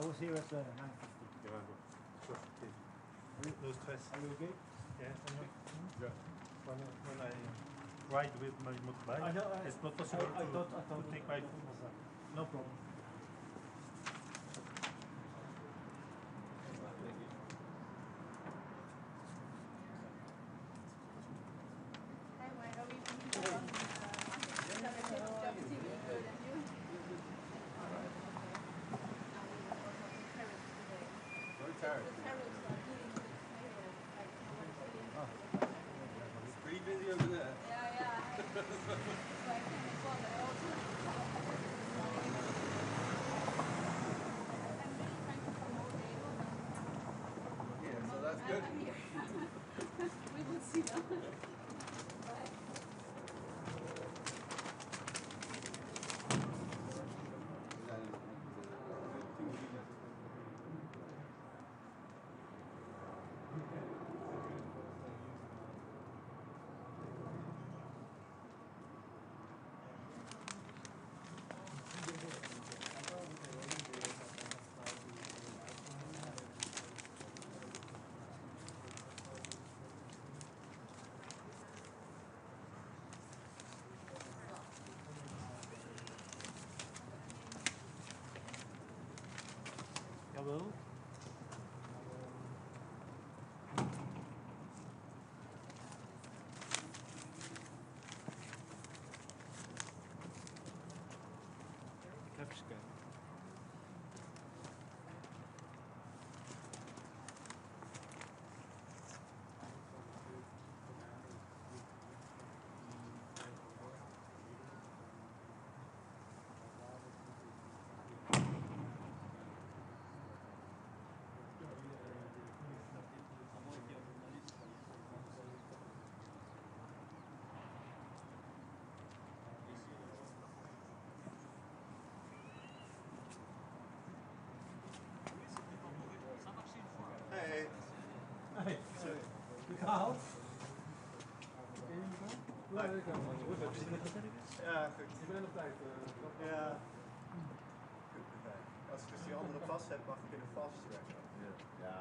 was here at 9:50. Ja, goed. No stress. Are you okay? Yeah, yeah. When I ride with my motorbike, I know, it's not possible I thought to take my phone. No problem. Pretty busy over there. Yeah, so that's good. We will see now. Hello? Ik heb eens kijken. Hey. Hey, gehaald? Ja, goed. Ik ben op tijd. Ja. Goed, als ik dus die andere vast heb, mag ik in een vast werken. Ja.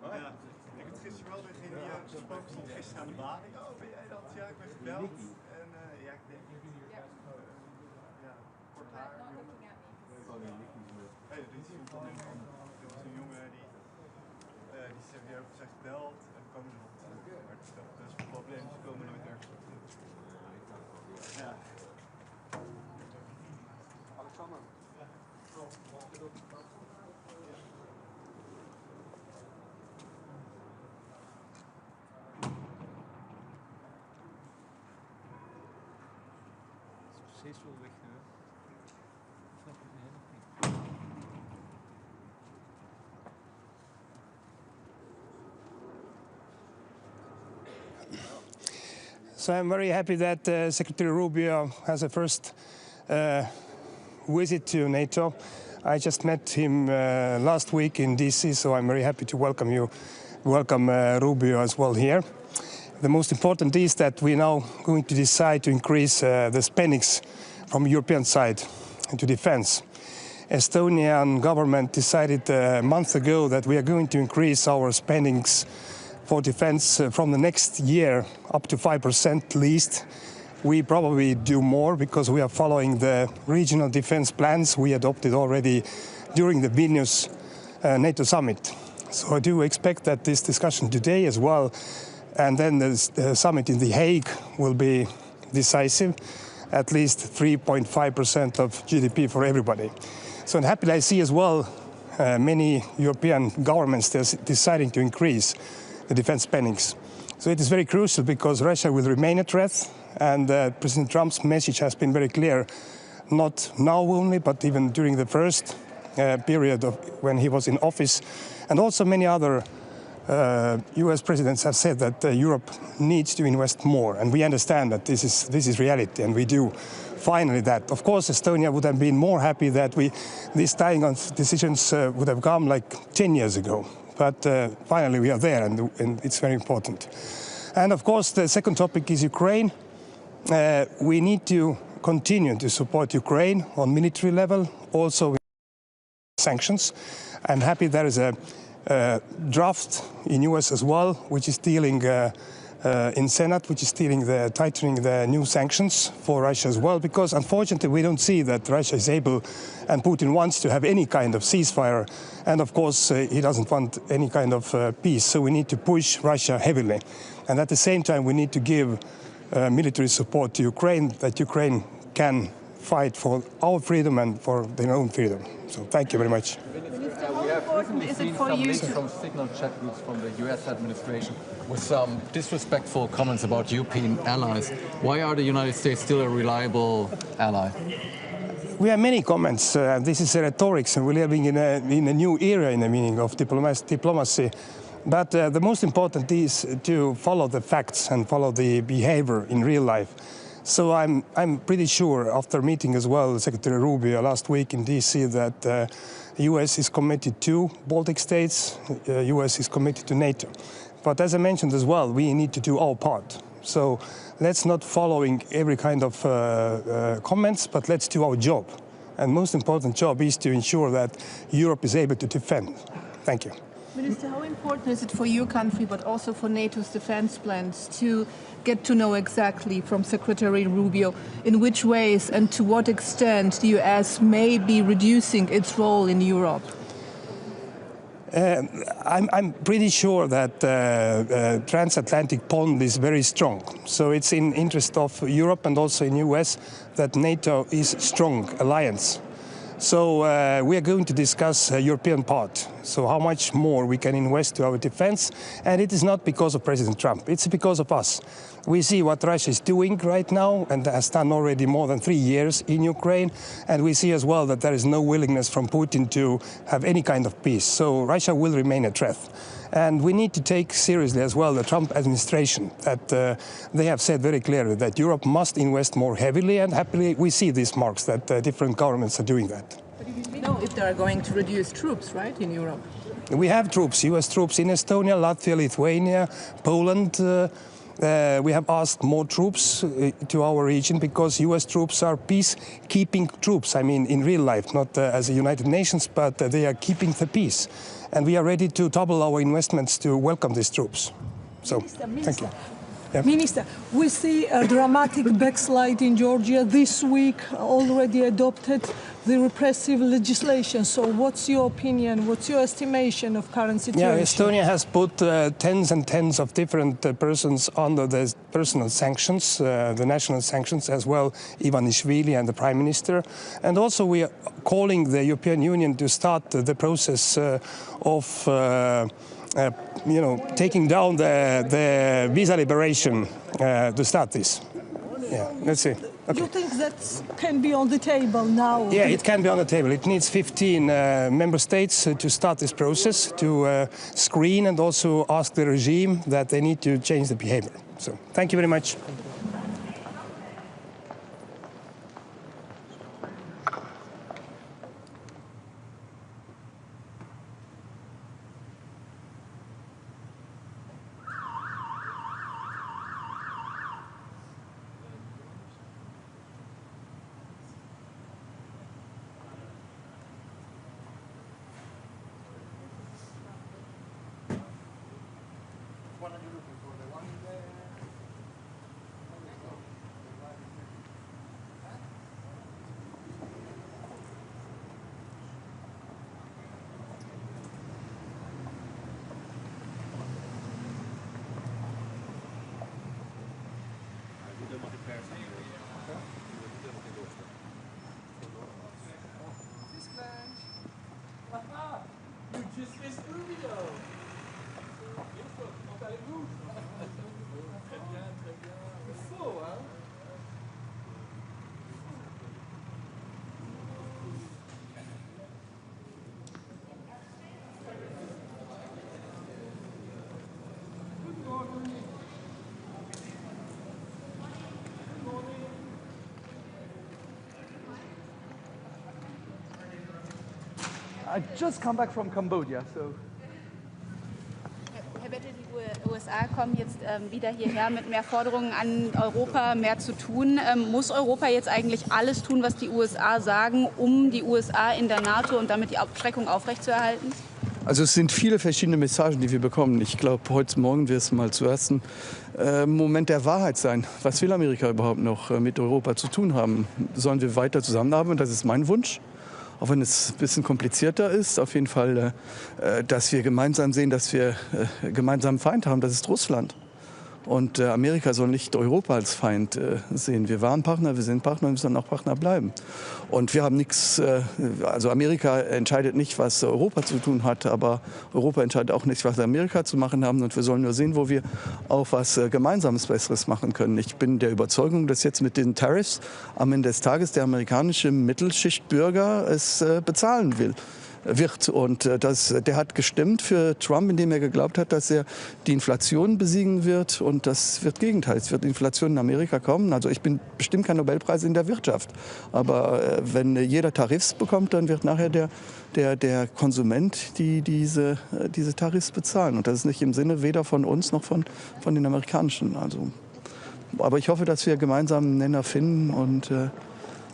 Oh ja. Ik heb gisteren wel weer gesproken, stond gisteren aan de balie. Oh, ben jij dat? Ja, ik ben gebeld. En ja, ik denk... Ja, kort haar. Nee, dit is een jongen die zegt weer over zijn gebeld en we komen er nog toe. Maar dat is een probleem, ze komen nooit ergens op toe. Ja. Alexander. Precies wel weg nu. Snap je het helemaal niet? So I'm very happy that Secretary Rubio has a first visit to NATO. I just met him last week in DC, so I'm very happy to welcome Rubio as well here. The most important is that we're now going to decide to increase the spendings from the European side to defense. Estonian government decided a month ago that we are going to increase our spendings for defense from the next year up to 5% least. We probably do more because we are following the regional defense plans we adopted already during the Vilnius NATO summit. So I do expect that this discussion today as well, and then the summit in The Hague, will be decisive, at least 3.5% of GDP for everybody. So I'm happy I see as well many European governments deciding to increase the defense spendings. So it is very crucial because Russia will remain a threat, and President Trump's message has been very clear, not now only, but even during the first period of when he was in office. And also many other US presidents have said that Europe needs to invest more, and we understand that this is reality, and we do finally that. Of course, Estonia would have been more happy that these tying on decisions would have come like 10 years ago. But finally we are there, and it's very important. And of course, the second topic is Ukraine. We need to continue to support Ukraine on military level, also sanctions. I'm happy there is a draft in US as well, which is dealing in Senate, which is tightening the new sanctions for Russia as well, because unfortunately we don't see that Russia is able and Putin wants to have any kind of ceasefire, and of course he doesn't want any kind of peace, so we need to push Russia heavily. And at the same time we need to give military support to Ukraine, that Ukraine can fight for our freedom and for their own freedom. So thank you very much. We have recently seen some leaks from signal chat groups from the US administration with some disrespectful comments about European allies. Why are the United States still a reliable ally? We have many comments. This is rhetoric, and we're living in a new era in the meaning of diplomacy. But the most important is to follow the facts and follow the behavior in real life. So I'm pretty sure, after meeting as well Secretary Rubio last week in DC, that the US is committed to Baltic states, US is committed to NATO. But as I mentioned as well, we need to do our part. So let's not following every kind of comments, but let's do our job. And most important job is to ensure that Europe is able to defend. Thank you. Minister, how important is it for your country, but also for NATO's defense plans, to get to know exactly from Secretary Rubio in which ways and to what extent the US may be reducing its role in Europe? I'm pretty sure that transatlantic bond is very strong. So it's in interest of Europe and also in US that NATO is strong alliance. So we are going to discuss European part. So how much more we can invest to our defense. And it is not because of President Trump. It's because of us. We see what Russia is doing right now and has done already more than 3 years in Ukraine. And we see as well that there is no willingness from Putin to have any kind of peace. So Russia will remain a threat. And we need to take seriously as well the Trump administration, that they have said very clearly that Europe must invest more heavily, and happily we see these marks that different governments are doing that. But you know if they are going to reduce troops, right, in Europe? We have troops, US troops in Estonia, Latvia, Lithuania, Poland. We have asked more troops to our region because US troops are peacekeeping troops. I mean, in real life, not as a United Nations, but they are keeping the peace. And we are ready to double our investments to welcome these troops. So, thank you. Yeah. Minister, we see a dramatic backslide in Georgia. This week already adopted the repressive legislation. So what's your opinion, what's your estimation of current situation? Yeah, Estonia has put tens and tens of different persons under the personal sanctions, the national sanctions as well, Ivanishvili and the Prime Minister. And also we are calling the European Union to start the process of taking down the visa liberation to start this. Yeah, let's see. Okay. You think that can be on the table now? Yeah, it can be on the table. It needs 15 member states to start this process, to screen and also ask the regime that they need to change the behavior. So, thank you very much. I just come back from Cambodia, so. Hebben jullie USA kommen jetzt wieder hierher mit mehr Forderungen an Europa, mehr zu tun. Muss Europa jetzt eigentlich alles tun, was die USA sagen, um die USA in der NATO und damit die Abschreckung aufrechtzuerhalten? Also es sind viele verschiedene Messagen, die wir bekommen. Ich glaube, heute Morgen wird es mal zuerst ein Moment der Wahrheit sein. Was will Amerika überhaupt noch mit Europa zu tun haben? Sollen wir weiter zusammenarbeiten? Das ist mein Wunsch. Auch wenn es ein bisschen komplizierter ist, auf jeden Fall, dass wir gemeinsam sehen, dass wir gemeinsamen Feind haben, das ist Russland. Und Amerika soll nicht Europa als Feind sehen. Wir waren Partner, wir sind Partner und wir sollen auch Partner bleiben. Und wir haben nichts, also Amerika entscheidet nicht, was Europa zu tun hat, aber Europa entscheidet auch nicht, was Amerika zu machen haben. Und wir sollen nur sehen, wo wir auch was Gemeinsames Besseres machen können. Ich bin der Überzeugung, dass jetzt mit den Tariffs am Ende des Tages der amerikanische Mittelschichtbürger es bezahlen wird. Und der hat gestimmt für Trump, indem er geglaubt hat, dass er die Inflation besiegen wird. Und das wird Gegenteil. Es wird Inflation in Amerika kommen. Also ich bin bestimmt kein Nobelpreis in der Wirtschaft. Aber wenn jeder Tariffs bekommt, dann wird nachher der Konsument diese Tariffs bezahlen. Und das ist nicht im Sinne weder von uns noch von den Amerikanischen. Also, aber ich hoffe, dass wir gemeinsam einen Nenner finden und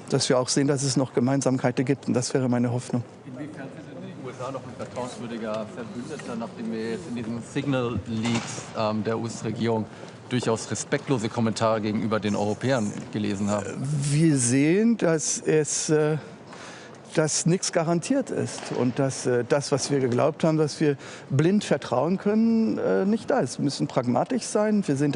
dass wir auch sehen, dass es noch Gemeinsamkeiten gibt. Und das wäre meine Hoffnung. Inwiefern sind denn die USA noch ein vertrauenswürdiger Verbündeter, nachdem wir jetzt in diesen Signal Leaks der US-Regierung durchaus respektlose Kommentare gegenüber den Europäern gelesen haben? Wir sehen, dass nichts garantiert ist und dass das, was wir geglaubt haben, dass wir blind vertrauen können, nicht da ist. Wir müssen pragmatisch sein. Wir sehen,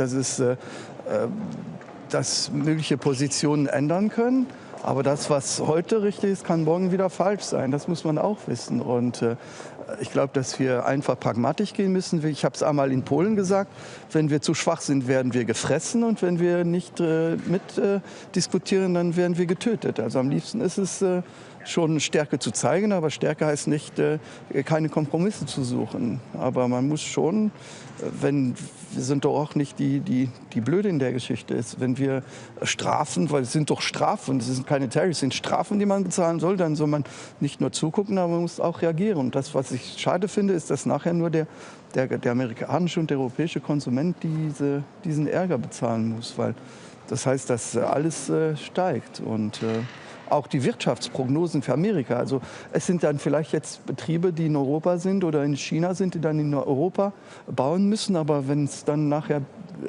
dass mögliche Positionen ändern können. Aber das, was heute richtig ist, kann morgen wieder falsch sein. Das muss man auch wissen. Und ich glaube, dass wir einfach pragmatisch gehen müssen. Ich habe es einmal in Polen gesagt, wenn wir zu schwach sind, werden wir gefressen. Und wenn wir nicht diskutieren, dann werden wir getötet. Also am liebsten ist es schon Stärke zu zeigen, aber Stärke heißt nicht, keine Kompromisse zu suchen. Aber man muss schon, wir sind doch auch nicht die Blöde in der Geschichte ist, wenn wir Strafen, weil es sind doch Strafen, es sind keine Tariffs, es sind Strafen, die man bezahlen soll, dann soll man nicht nur zugucken, aber man muss auch reagieren. Und das, was ich schade finde, ist, dass nachher nur der amerikanische und der europäische Konsument diesen Ärger bezahlen muss, weil das heißt, dass alles steigt und auch die Wirtschaftsprognosen für Amerika. Also es sind dann vielleicht jetzt Betriebe, die in Europa sind oder in China sind, die dann in Europa bauen müssen. Aber wenn es dann nachher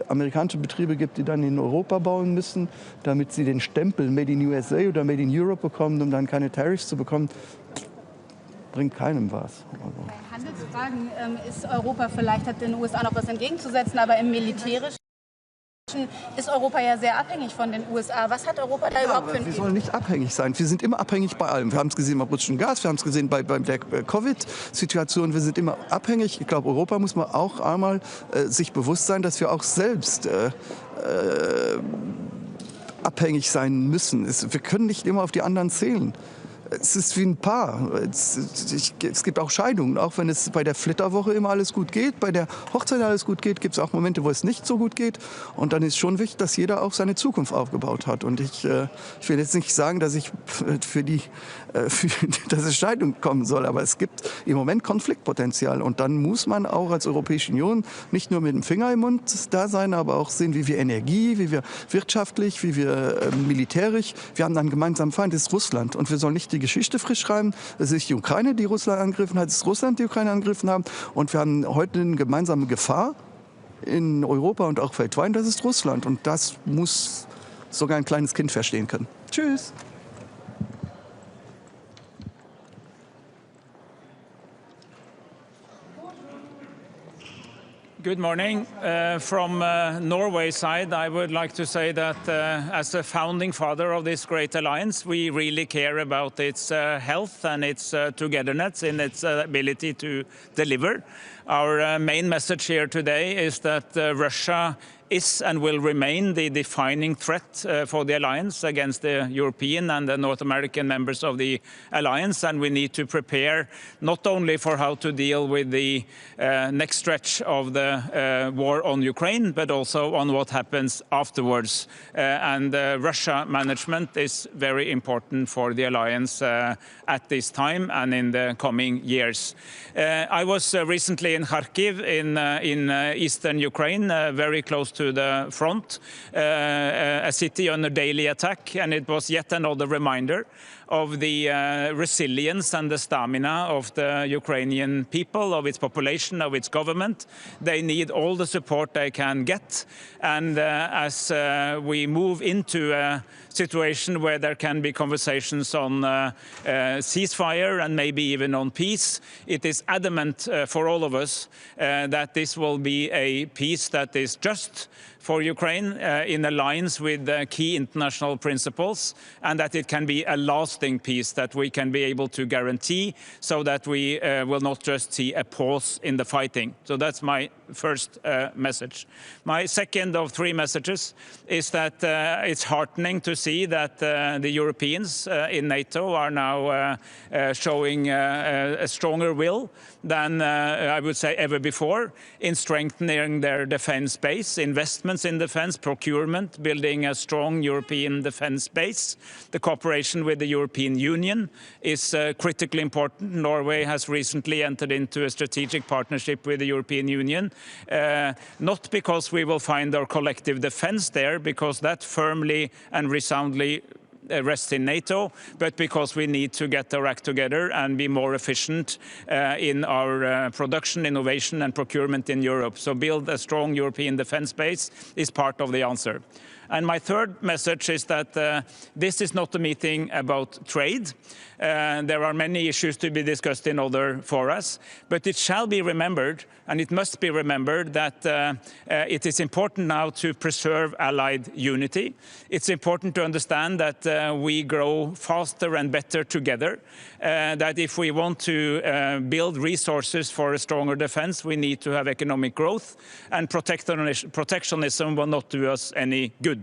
amerikanische Betriebe gibt, die dann in Europa bauen müssen, damit sie den Stempel Made in USA oder Made in Europe bekommen, um dann keine Tariffs zu bekommen, bringt keinem was. Bei Handelsfragen ist Europa vielleicht, hat den USA noch was entgegenzusetzen, aber im militärischen ist Europa ja sehr abhängig von den USA. Was hat Europa da überhaupt für ein... Wir sollen nicht abhängig sein. Wir sind immer abhängig bei allem. Wir haben es gesehen beim russischen Gas, wir haben es gesehen bei der Covid-Situation. Wir sind immer abhängig. Ich glaube, Europa muss man auch einmal sich bewusst sein, dass wir auch selbst abhängig sein müssen. Wir können nicht immer auf die anderen zählen. Es ist wie ein Paar. Es gibt auch Scheidungen. Auch wenn es bei der Flitterwoche immer alles gut geht, bei der Hochzeit alles gut geht, gibt es auch Momente, wo es nicht so gut geht. Und dann ist schon wichtig, dass jeder auch seine Zukunft aufgebaut hat. Und ich will jetzt nicht sagen, dass ich dass es Scheidung kommen soll. Aber es gibt im Moment Konfliktpotenzial. Und dann muss man auch als Europäische Union nicht nur mit dem Finger im Mund da sein, aber auch sehen, wie wir Energie, wie wir wirtschaftlich, wie wir militärisch, wir haben einen gemeinsamen Feind, das ist Russland. Und wir sollen nicht die Geschichte frisch schreiben. Es ist die Ukraine, die Russland angegriffen hat. Es ist Russland, die Ukraine angegriffen haben. Und wir haben heute eine gemeinsame Gefahr in Europa und auch weltweit. Das ist Russland. Und das muss sogar ein kleines Kind verstehen können. Tschüss. Good morning. From Norway side, I would like to say that as a founding father of this great alliance, we really care about its health and its togetherness in its ability to deliver. Our main message here today is that Russia is and will remain the defining threat for the alliance against the European and the North American members of the alliance, and we need to prepare not only for how to deal with the next stretch of the war on Ukraine, but also on what happens afterwards. And Russia management is very important for the alliance at this time and in the coming years. I was recently in Kharkiv in eastern Ukraine, very close to the front, a city under daily attack, and it was yet another reminder of the resilience and the stamina of the Ukrainian people, of its population, of its government. They need all the support they can get. And as we move into a situation where there can be conversations on ceasefire and maybe even on peace, it is adamant for all of us that this will be a peace that is just for Ukraine in alliance with key international principles, and that it can be a lasting peace that we can be able to guarantee, so that we will not just see a pause in the fighting. So that's my first message. My second of three messages is that it's heartening to see that the Europeans in NATO are now showing a stronger will than I would say ever before in strengthening their defense base, investments in defense, procurement, building a strong European defense base. The cooperation with the European Union is critically important. Norway has recently entered into a strategic partnership with the European Union, not because we will find our collective defense there, because that firmly and resoundly rests in NATO, but because we need to get our act together and be more efficient in our production, innovation and procurement in Europe. So build a strong European defense base is part of the answer. And my third message is that this is not a meeting about trade. There are many issues to be discussed in other fora, but it shall be remembered, and it must be remembered, that it is important now to preserve allied unity. It's important to understand that we grow faster and better together, that if we want to build resources for a stronger defense, we need to have economic growth, and protectionism will not do us any good.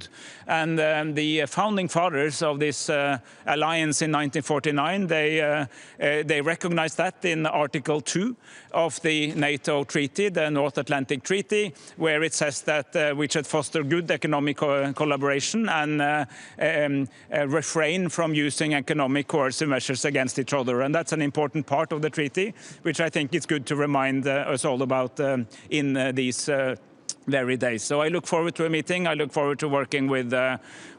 And the founding fathers of this alliance in 1949, they recognized that in Article 2 of the NATO Treaty, the North Atlantic Treaty, where it says that we should foster good economic collaboration and refrain from using economic coercive measures against each other. And that's an important part of the treaty, which I think it's good to remind us all about in these very days. So I look forward to a meeting. I look forward to working with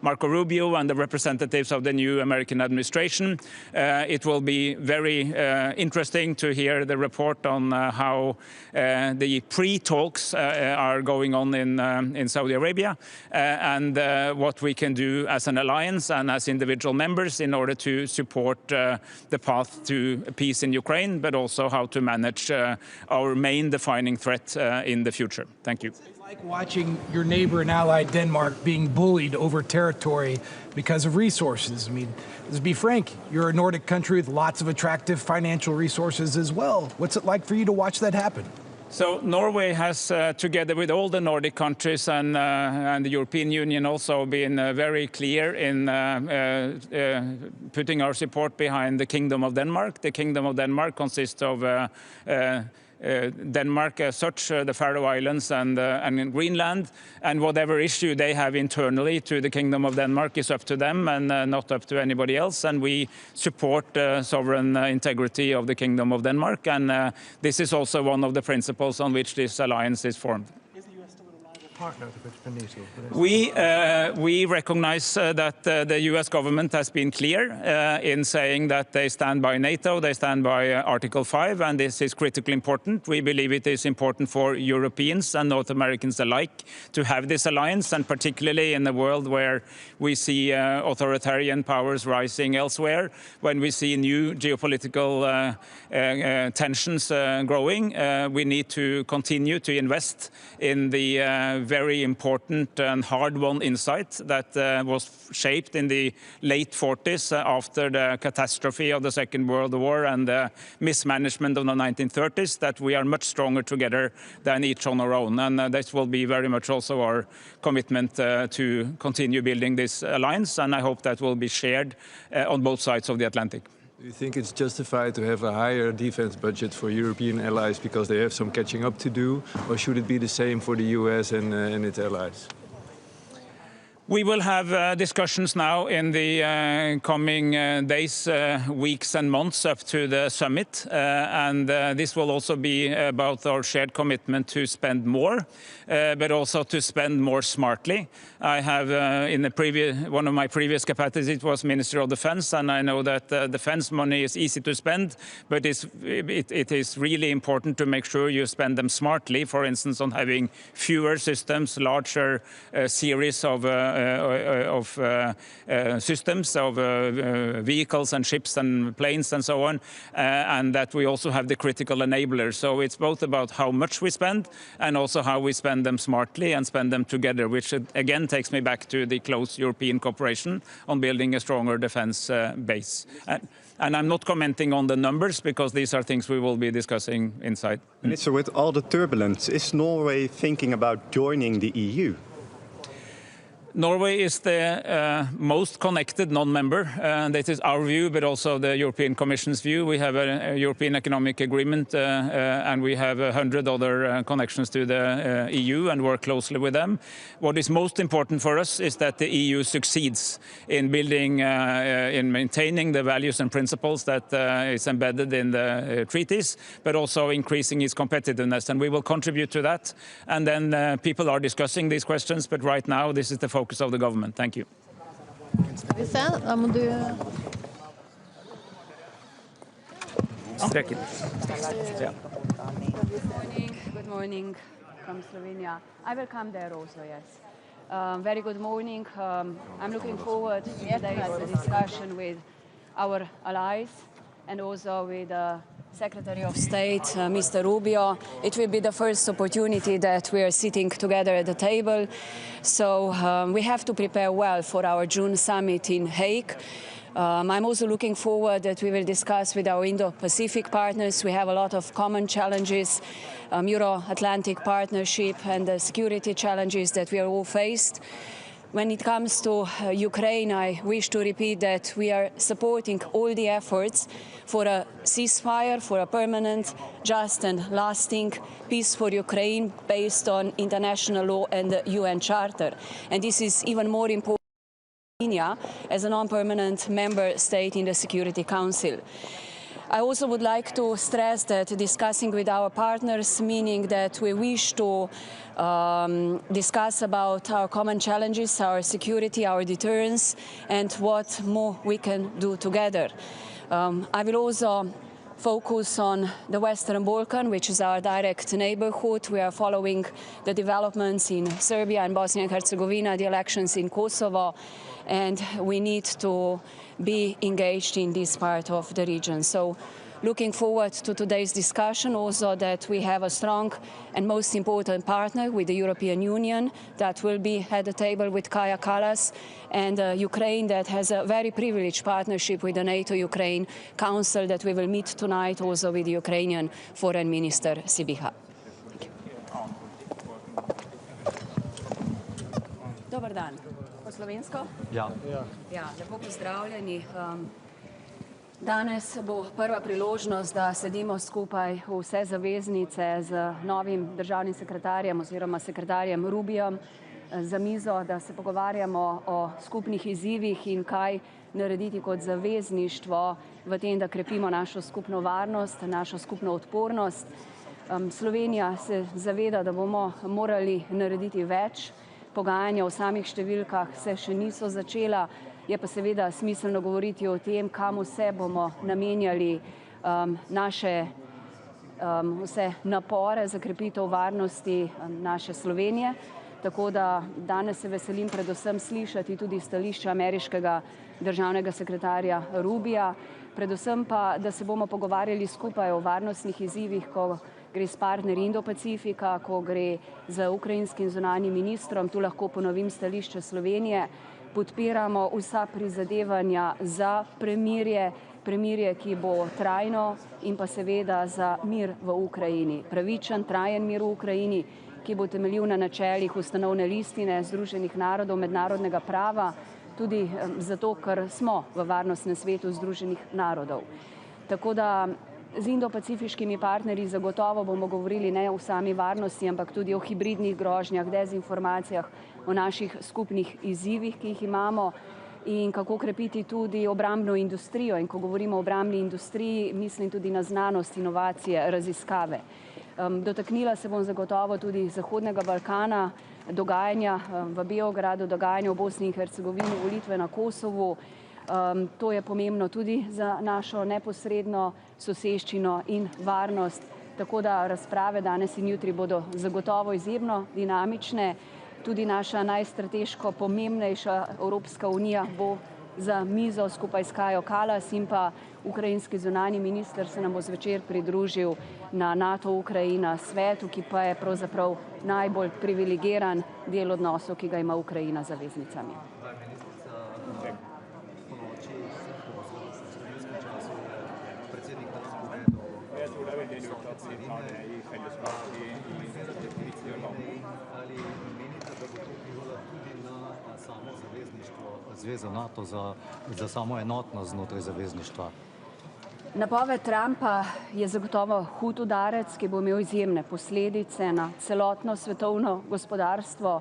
Marco Rubio and the representatives of the new American administration. It will be very interesting to hear the report on how the pre-talks are going on in Saudi Arabia and what we can do as an alliance and as individual members in order to support the path to peace in Ukraine, but also how to manage our main defining threat in the future. Thank you. Like watching your neighbor and ally Denmark being bullied over territory because of resources. I mean, let's be frank, you're a Nordic country with lots of attractive financial resources as well. What's it like for you to watch that happen? So Norway has, together with all the Nordic countries and the European Union, also been very clear in putting our support behind the Kingdom of Denmark. The Kingdom of Denmark consists of Denmark as such, the Faroe Islands and Greenland, and whatever issue they have internally to the Kingdom of Denmark is up to them and not up to anybody else. And we support sovereign integrity of the Kingdom of Denmark, and this is also one of the principles on which this alliance is formed. Partner for NATO. We recognize that the U.S. government has been clear in saying that they stand by NATO, they stand by Article 5, and this is critically important. We believe it is important for Europeans and North Americans alike to have this alliance, and particularly in a world where we see authoritarian powers rising elsewhere, when we see new geopolitical tensions growing, we need to continue to invest in the very important and hard-won insight that was shaped in the late 40s after the catastrophe of the Second World War and the mismanagement of the 1930s, that we are much stronger together than each on our own. And this will be very much also our commitment to continue building this alliance, and I hope that will be shared on both sides of the Atlantic. Do you think it's justified to have a higher defense budget for European allies because they have some catching up to do, or should it be the same for the US and its allies? We will have discussions now in the coming days, weeks and months up to the summit. And this will also be about our shared commitment to spend more, but also to spend more smartly. I have, in the one of my previous capacities, it was Minister of Defense, and I know that defense money is easy to spend, but it is really important to make sure you spend them smartly, for instance, on having fewer systems, larger series of systems, of vehicles and ships and planes and so on, and that we also have the critical enablers. So it's both about how much we spend and also how we spend them smartly and spend them together, which again takes me back to the close European cooperation on building a stronger defense base. And I'm not commenting on the numbers because these are things we will be discussing inside. Minister, with all the turbulence, is Norway thinking about joining the EU? Norway is the most connected non-member. That is our view, but also the European Commission's view. We have a European Economic Agreement and we have 100 other connections to the EU and work closely with them. What is most important for us is that the EU succeeds in building, in maintaining the values and principles that is embedded in the treaties, but also increasing its competitiveness. And we will contribute to that. And then people are discussing these questions, but right now this is the focus of the government. Thank you. Good morning from Slovenia. I will come there also, yes. Very good morning. I'm looking forward to today's discussion with our allies and also with Secretary of State, Mr. Rubio. It will be the first opportunity that we are sitting together at the table. So we have to prepare well for our June summit in Hague. I'm also looking forward that we will discuss with our Indo-Pacific partners. We have a lot of common challenges, Euro-Atlantic partnership and the security challenges that we are all faced. When it comes to Ukraine, I wish to repeat that we are supporting all the efforts for a ceasefire, for a permanent, just and lasting peace for Ukraine based on international law and the UN Charter. And this is even more important for Slovenia as a non-permanent member state in the Security Council. I also would like to stress that discussing with our partners, meaning that we wish to discuss about our common challenges, our security, our deterrence, and what more we can do together. I will also focus on the Western Balkan, which is our direct neighborhood. We are following the developments in Serbia and Bosnia and Herzegovina, the elections in Kosovo, and we need to be engaged in this part of the region. So looking forward to today's discussion, also that we have a strong and most important partner with the European Union that will be at the table with Kaja Kallas, and Ukraine that has a very privileged partnership with the NATO-Ukraine Council that we will meet tonight also with the Ukrainian Foreign Minister Sibiha. Dobar dan. Po slovensko? Ja. Ja, lepo pozdravljeni. Danes bo prva priložnost, da sedimo skupaj vse zaveznice z novim državnim sekretarjem oziroma sekretarjem Rubijem za mizo, da se pogovarjamo o skupnih izzivih in kaj narediti kot zavezništvo v tem, da krepimo našo skupno varnost, našo skupno odpornost. Slovenija se zaveda, da bomo morali narediti več. Pogajanja o samih številkah se še niso začela, je pa seveda smiselno govoriti o tem, kam vse bomo namenjali naše vse napore za krepitev varnosti naše Slovenije. Tako da danes se veselim predvsem slišati tudi stališča ameriškega državnega sekretarja Rubija, predvsem pa, da se bomo pogovarjali skupaj o varnostnih izzivih, ko gre s partnerji Indo-Pacifika, ko gre z ukrajinskim zunanjim ministrom. Tu lahko ponovim stališče Slovenije. Podpiramo vsa prizadevanja za premirje, ki bo trajno in pa seveda za mir v Ukrajini. Pravičen, trajen mir v Ukrajini, ki bo temeljil na načelih ustanovne listine Združenih narodov, mednarodnega prava, tudi zato, ker smo v varnostnem svetu Združenih narodov. Tako da Z indo-pacifiškimi partnerji zagotovo bomo govorili ne o sami varnosti, ampak tudi o hibridnih grožnjah, dezinformacijah, o naših skupnih izzivih, ki jih imamo in kako krepiti tudi obrambno industrijo. In ko govorimo o obrambni industriji, mislim tudi na znanost, inovacije, raziskave. Dotaknila se bom zagotovo tudi Zahodnega Balkana, dogajanja v Beogradu, dogajanja v Bosni in Hercegovini, volitve na Kosovu. To je pomembno tudi za našo neposredno soseščino in varnost. Tako da razprave danes in jutri bodo zagotovo izjemno dinamične. Tudi naša najstrateško pomembnejša Evropska unija bo za mizo skupaj s Kajo Kallas in pa ukrajinski zunanji minister se nam bo zvečer pridružil na NATO Ukrajina svetu, ki pa je pravzaprav najbolj privilegiran del odnosov, ki ga ima Ukrajina z zaveznicami. Zveza NATO za samo enotnost znotraj zavezništva. Napoved Trumpa je zagotovo hud udarec, ki bo imel izjemne posledice na celotno svetovno gospodarstvo.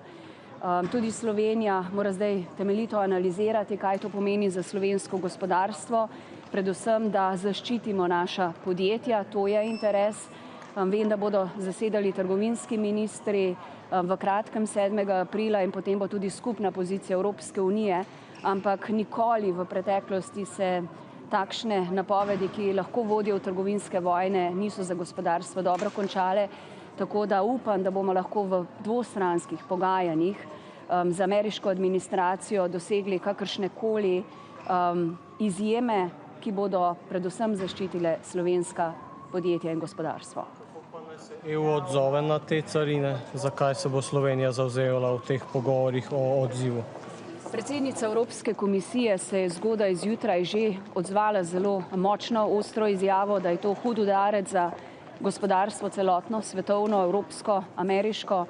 Tudi Slovenija mora zdaj temeljito analizirati, kaj to pomeni za slovensko gospodarstvo, predvsem, da zaščitimo naša podjetja, to je interes. Vem, da bodo zasedali trgovinski ministri v kratkem 7. aprila in potem bo tudi skupna pozicija Evropske unije, ampak nikoli v preteklosti se takšne napovedi, ki lahko vodijo v trgovinske vojne, niso za gospodarstvo dobro končale. Tako da upam, da bomo lahko v dvostranskih pogajanjih z ameriško administracijo dosegli kakršnekoli izjeme, ki bodo predvsem zaščitile slovenska podjetja in gospodarstvo. EU odzove na te carine, zakaj se bo Slovenija zavzela v teh pogovorih o odzivu? Predsednica Evropske komisije se je zgodaj zjutraj že odzvala zelo močno, ostro izjavo, da je to hud udarec za gospodarstvo celotno, svetovno, evropsko, ameriško,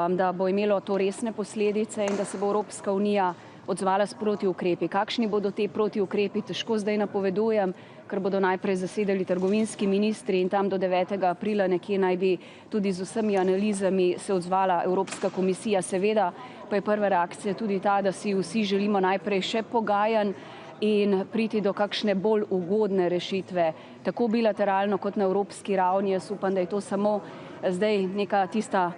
da bo imelo to resne posledice in da se bo Evropska unija odzvala s protiukrepi. Kakšni bodo te protiukrepi, težko zdaj napovedujem, ker bodo najprej zasedali trgovinski ministri in tam do 9. aprila nekje naj bi tudi z vsemi analizami se odzvala Evropska komisija. Seveda pa je prva reakcija tudi ta, da si vsi želimo najprej še pogajanj in priti do kakšne bolj ugodne rešitve, tako bilateralno kot na evropski ravni. Jaz upam, da je to samo zdaj neka tista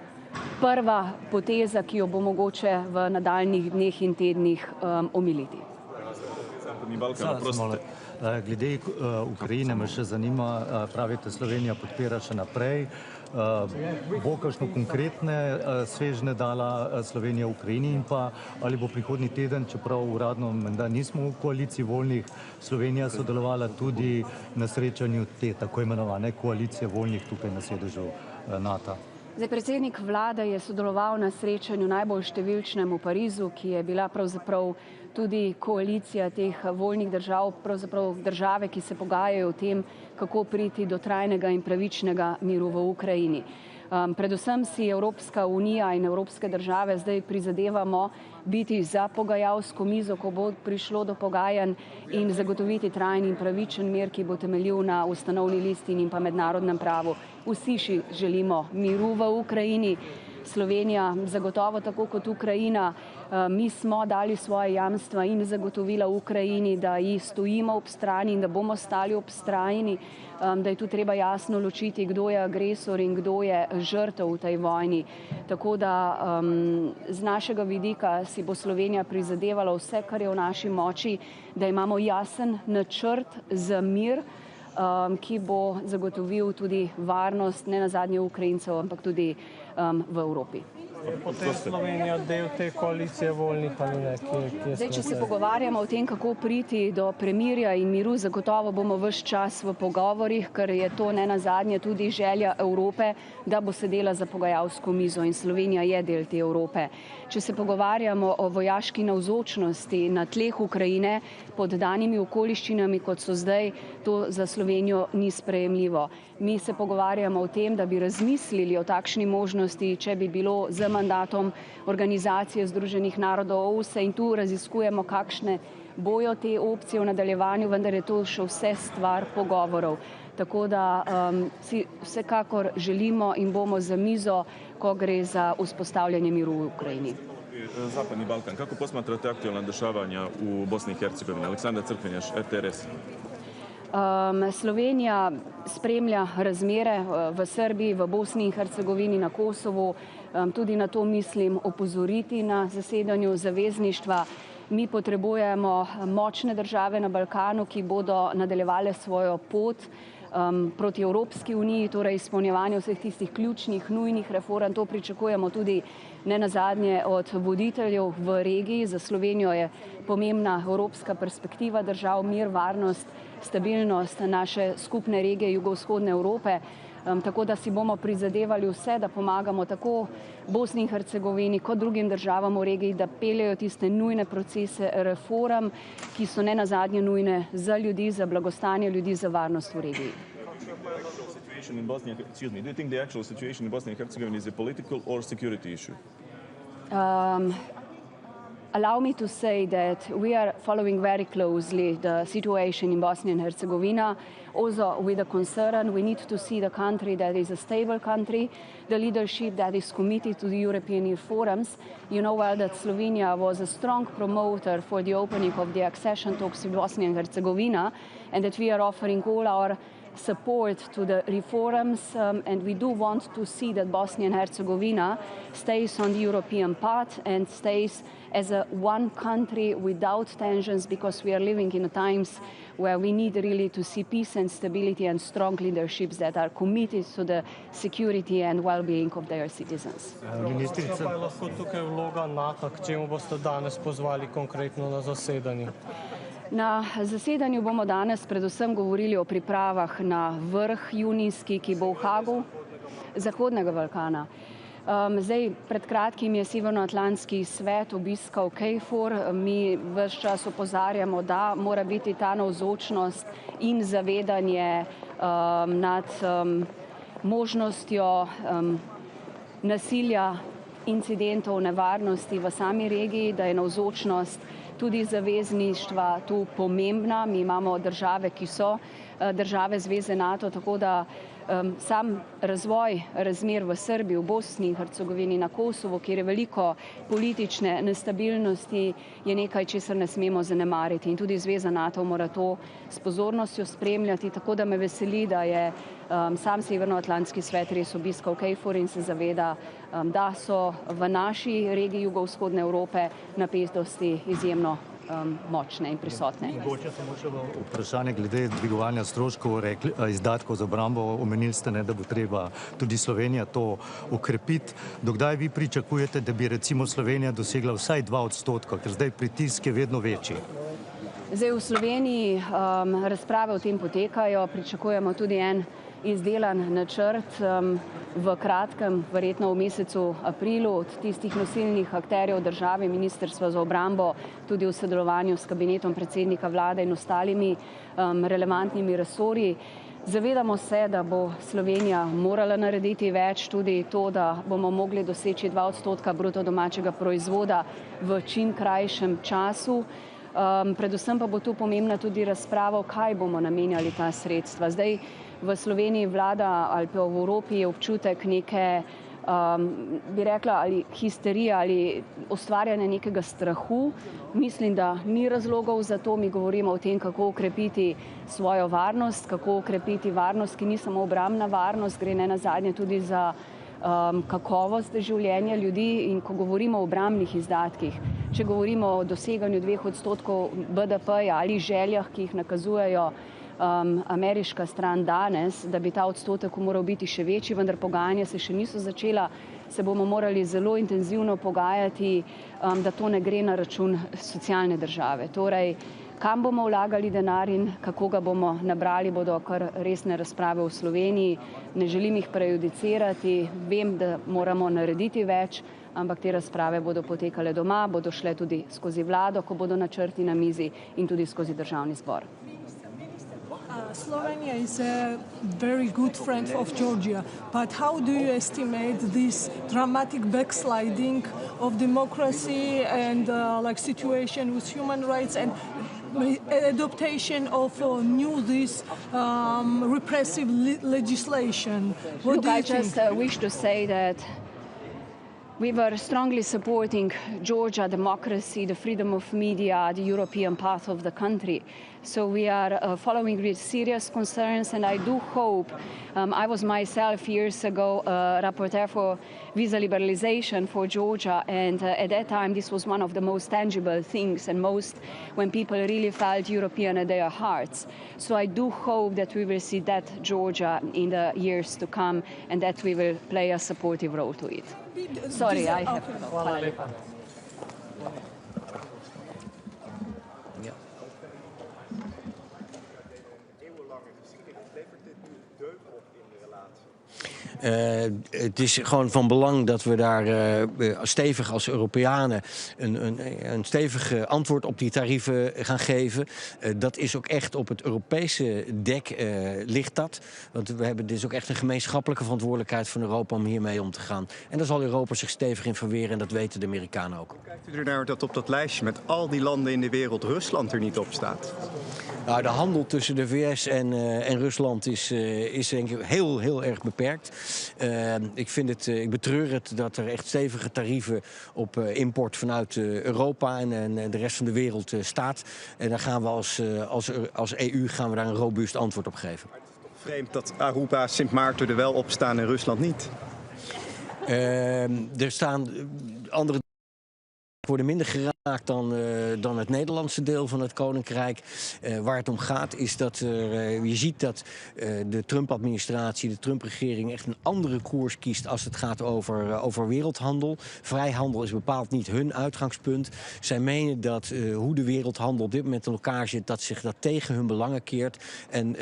prva poteza, ki jo bo mogoče v nadaljnjih dneh in tednih omiliti. Glede Ukrajine me še zanima, pravite, Slovenija podpira še naprej. Bo kakšno konkretne svežnje dala Slovenija Ukrajini in pa ali bo prihodnji teden, čeprav uradno menda nismo v koaliciji voljnih, Slovenija sodelovala tudi na srečanju te tako imenovane koalicije voljnih tukaj na sedežu NATO? Zdaj, predsednik vlade je sodeloval na srečanju najbolj številčnem v Parizu, ki je bila pravzaprav tudi koalicija teh voljnih držav, pravzaprav države, ki se pogajajo o tem, kako priti do trajnega in pravičnega miru v Ukrajini. Predvsem si Evropska unija in evropske države zdaj prizadevamo biti za pogajalsko mizo, ko bo prišlo do pogajanj in zagotoviti trajni in pravičen mir, ki bo temeljil na ustanovni listini in pa mednarodnem pravu. Vsi želimo miru v Ukrajini. Slovenija zagotovo tako kot Ukrajina, mi smo dali svoje jamstva in zagotovila Ukrajini, da ji stojimo ob strani in da bomo stali ob strani, da je tu treba jasno ločiti, kdo je agresor in kdo je žrtev v tej vojni. Tako da z našega vidika si bo Slovenija prizadevala vse, kar je v naši moči, da imamo jasen načrt za mir, ki bo zagotovil tudi varnost, ne nazadnje Ukrajincev, ampak tudi v Evropi. Je potem Slovenija del te koalicije voljnih ali ne? Zdaj, če se pogovarjamo o tem, kako priti do premirja in miru, zagotovo bomo ves čas v pogovorih, ker je to ne nazadnje tudi želja Evrope, da bo sedela za pogajalsko mizo in Slovenija je del te Evrope. Če se pogovarjamo o vojaški navzočnosti na tleh Ukrajine pod danimi okoliščinami, kot so zdaj, to za Slovenijo ni sprejemljivo. Mi se pogovarjamo o tem, da bi razmislili o takšni možnosti, če bi bilo z mandatom Organizacije Združenih narodov OVSE in tu raziskujemo, kakšne bojo te opcije v nadaljevanju, vendar je to še vse stvar pogovorov. Tako da si vsekakor želimo in bomo za mizo, ko gre za vzpostavljanje miru v Ukrajini. Zapadni Balkan, kako posmatrate aktualna dešavanja u Bosni i Hercegovini? Aleksandar Crkvenjaš, RTRS. Slovenija spremlja razmere v Srbiji, v Bosni in Hercegovini, na Kosovu. Tudi na to mislim opozoriti na zasedanju zavezništva. Mi potrebujemo močne države na Balkanu, ki bodo nadaljevale svojo pot proti Evropski uniji, torej izpolnjevanje vseh tistih ključnih, nujnih reform. To pričakujemo tudi ne nazadnje od voditeljev v regiji. Za Slovenijo je pomembna evropska perspektiva držav, mir, varnost, stabilnost naše skupne regije jugovzhodne Evrope. Tako da si bomo prizadevali vse, da pomagamo tako Bosni in Hercegovini kot drugim državam v regiji, da peljejo tiste nujne procese reform, ki so ne nazadnje nujne za ljudi, za blagostanje ljudi, za varnost v regiji. Do you think the actual situation in Bosnia and Herzegovina is a political or security issue? Allow me to say that we are following very closely the situation in Bosnia and Herzegovina. Also with a concern, we need to see the country that is a stable country, the leadership that is committed to the European reforms. You know well that Slovenia was a strong promoter for the opening of the accession talks with Bosnia and Herzegovina, and that we are offering all our support to the reforms, and we do want to see that Bosnia and Herzegovina stays on the European path and stays as a one country without tensions, because we are living in times where we need really to see peace and stability and strong leaderships that are committed to the security and well-being of their citizens. Ministrica, je lahko tukaj vloga NATO, k čemu boste danes pozvali konkretno na zasedanju? Na zasedanju bomo danes predvsem govorili o pripravah na vrh junijski, ki bo v Hagu, Zahodnega Balkana. Zdaj, pred kratkim je Severnoatlantski svet obiskal KFOR. Mi ves čas opozarjamo, da mora biti ta navzočnost in zavedanje nad možnostjo nasilja, incidentov, nevarnosti v sami regiji, da je navzočnost tudi zavezništva tu pomembna. Mi imamo države, ki so države zveze NATO, tako da sam razvoj razmer v Srbiji, v Bosni in Hercegovini, na Kosovu, kjer je veliko politične nestabilnosti, je nekaj, česar ne smemo zanemariti. In tudi zveza NATO mora to s pozornostjo spremljati, tako da me veseli, da je sam Severnoatlantski svet res obiskal KFOR in se zaveda, da so v naši regiji jugovzhodne Evrope napetosti izjemno močne in prisotne. Mogoče samo še vprašanje glede dvigovanja stroškov izdatkov za obrambo. Omenili ste, da bo treba tudi Slovenija to okrepiti. Dokdaj vi pričakujete, da bi recimo Slovenija dosegla vsaj 2%, ker zdaj pritisk je vedno večji? Zdaj v Sloveniji razprave o tem potekajo, pričakujemo tudi en izdelan načrt v kratkem, verjetno v mesecu aprilu, od tistih nosilnih akterjev države, Ministrstva za obrambo, tudi v sodelovanju s kabinetom predsednika vlade in ostalimi relevantnimi resorji. Zavedamo se, da bo Slovenija morala narediti več, tudi to, da bomo mogli doseči 2% bruto domačega proizvoda v čim krajšem času. Predvsem pa bo tu pomembna tudi razprava, kaj bomo namenjali ta sredstva. Zdaj v Sloveniji vlada ali pa v Evropi je občutek neke, bi rekla, ali histerije ali ustvarjanja nekega strahu. Mislim, da ni razlogov za to. Mi govorimo o tem, kako okrepiti svojo varnost, kako okrepiti varnost, ki ni samo obrambna varnost, gre ne nazadnje tudi za kakovost življenja ljudi. In ko govorimo o obrambnih izdatkih, če govorimo o doseganju 2% BDP-ja ali željah, ki jih nakazujejo ameriška stran danes, da bi ta odstotek moral biti še večji, vendar pogajanja se še niso začela, se bomo morali zelo intenzivno pogajati, da to ne gre na račun socialne države. Torej, kam bomo vlagali denar in kako ga bomo nabrali, bodo kar resne razprave v Sloveniji. Ne želim jih prejudicirati, vem, da moramo narediti več, ampak te razprave bodo potekale doma, bodo šle tudi skozi vlado, ko bodo načrti na mizi, in tudi skozi državni zbor. Slovenia is a very good friend of Georgia, but how do you estimate this dramatic backsliding of democracy and situation with human rights, and adaptation of this repressive legislation. What Look, do you I think? just wish to say that we were strongly supporting Georgia democracy, the freedom of media, the European path of the country. So we are following with serious concerns, and I do hope, I was myself years ago a rapporteur for visa liberalization for Georgia, and at that time this was one of the most tangible things and most when people really felt European at their hearts. So I do hope that we will see that Georgia in the years to come and that we will play a supportive role to it. Sorry, I have to go. Het is gewoon van belang dat we daar stevig als Europeanen een stevig antwoord op die tarieven gaan geven. Dat is ook echt op het Europese dek ligt dat. Want dit is ook echt een gemeenschappelijke verantwoordelijkheid van Europa om hiermee om te gaan. En daar zal Europa zich stevig in verweren en dat weten de Amerikanen ook. Hoe kijkt u er naar dat op dat lijstje met al die landen in de wereld Rusland er niet op staat? Nou, de handel tussen de VS en Rusland is denk ik heel erg beperkt. Ik betreur het dat er echt stevige tarieven op import vanuit Europa en de rest van de wereld staat. En daar gaan we als EU daar een robuust antwoord op geven. Maar het is toch vreemd dat Aruba, Sint Maarten er wel op staan en Rusland niet? Er staan andere worden minder geraakt dan het Nederlandse deel van het Koninkrijk. Waar het om gaat is dat je ziet dat de Trump-administratie, de Trump-regering echt een andere koers kiest als het gaat over wereldhandel. Vrijhandel is bepaald niet hun uitgangspunt. Zij menen dat hoe de wereldhandel op dit moment in elkaar zit, dat zich dat tegen hun belangen keert. En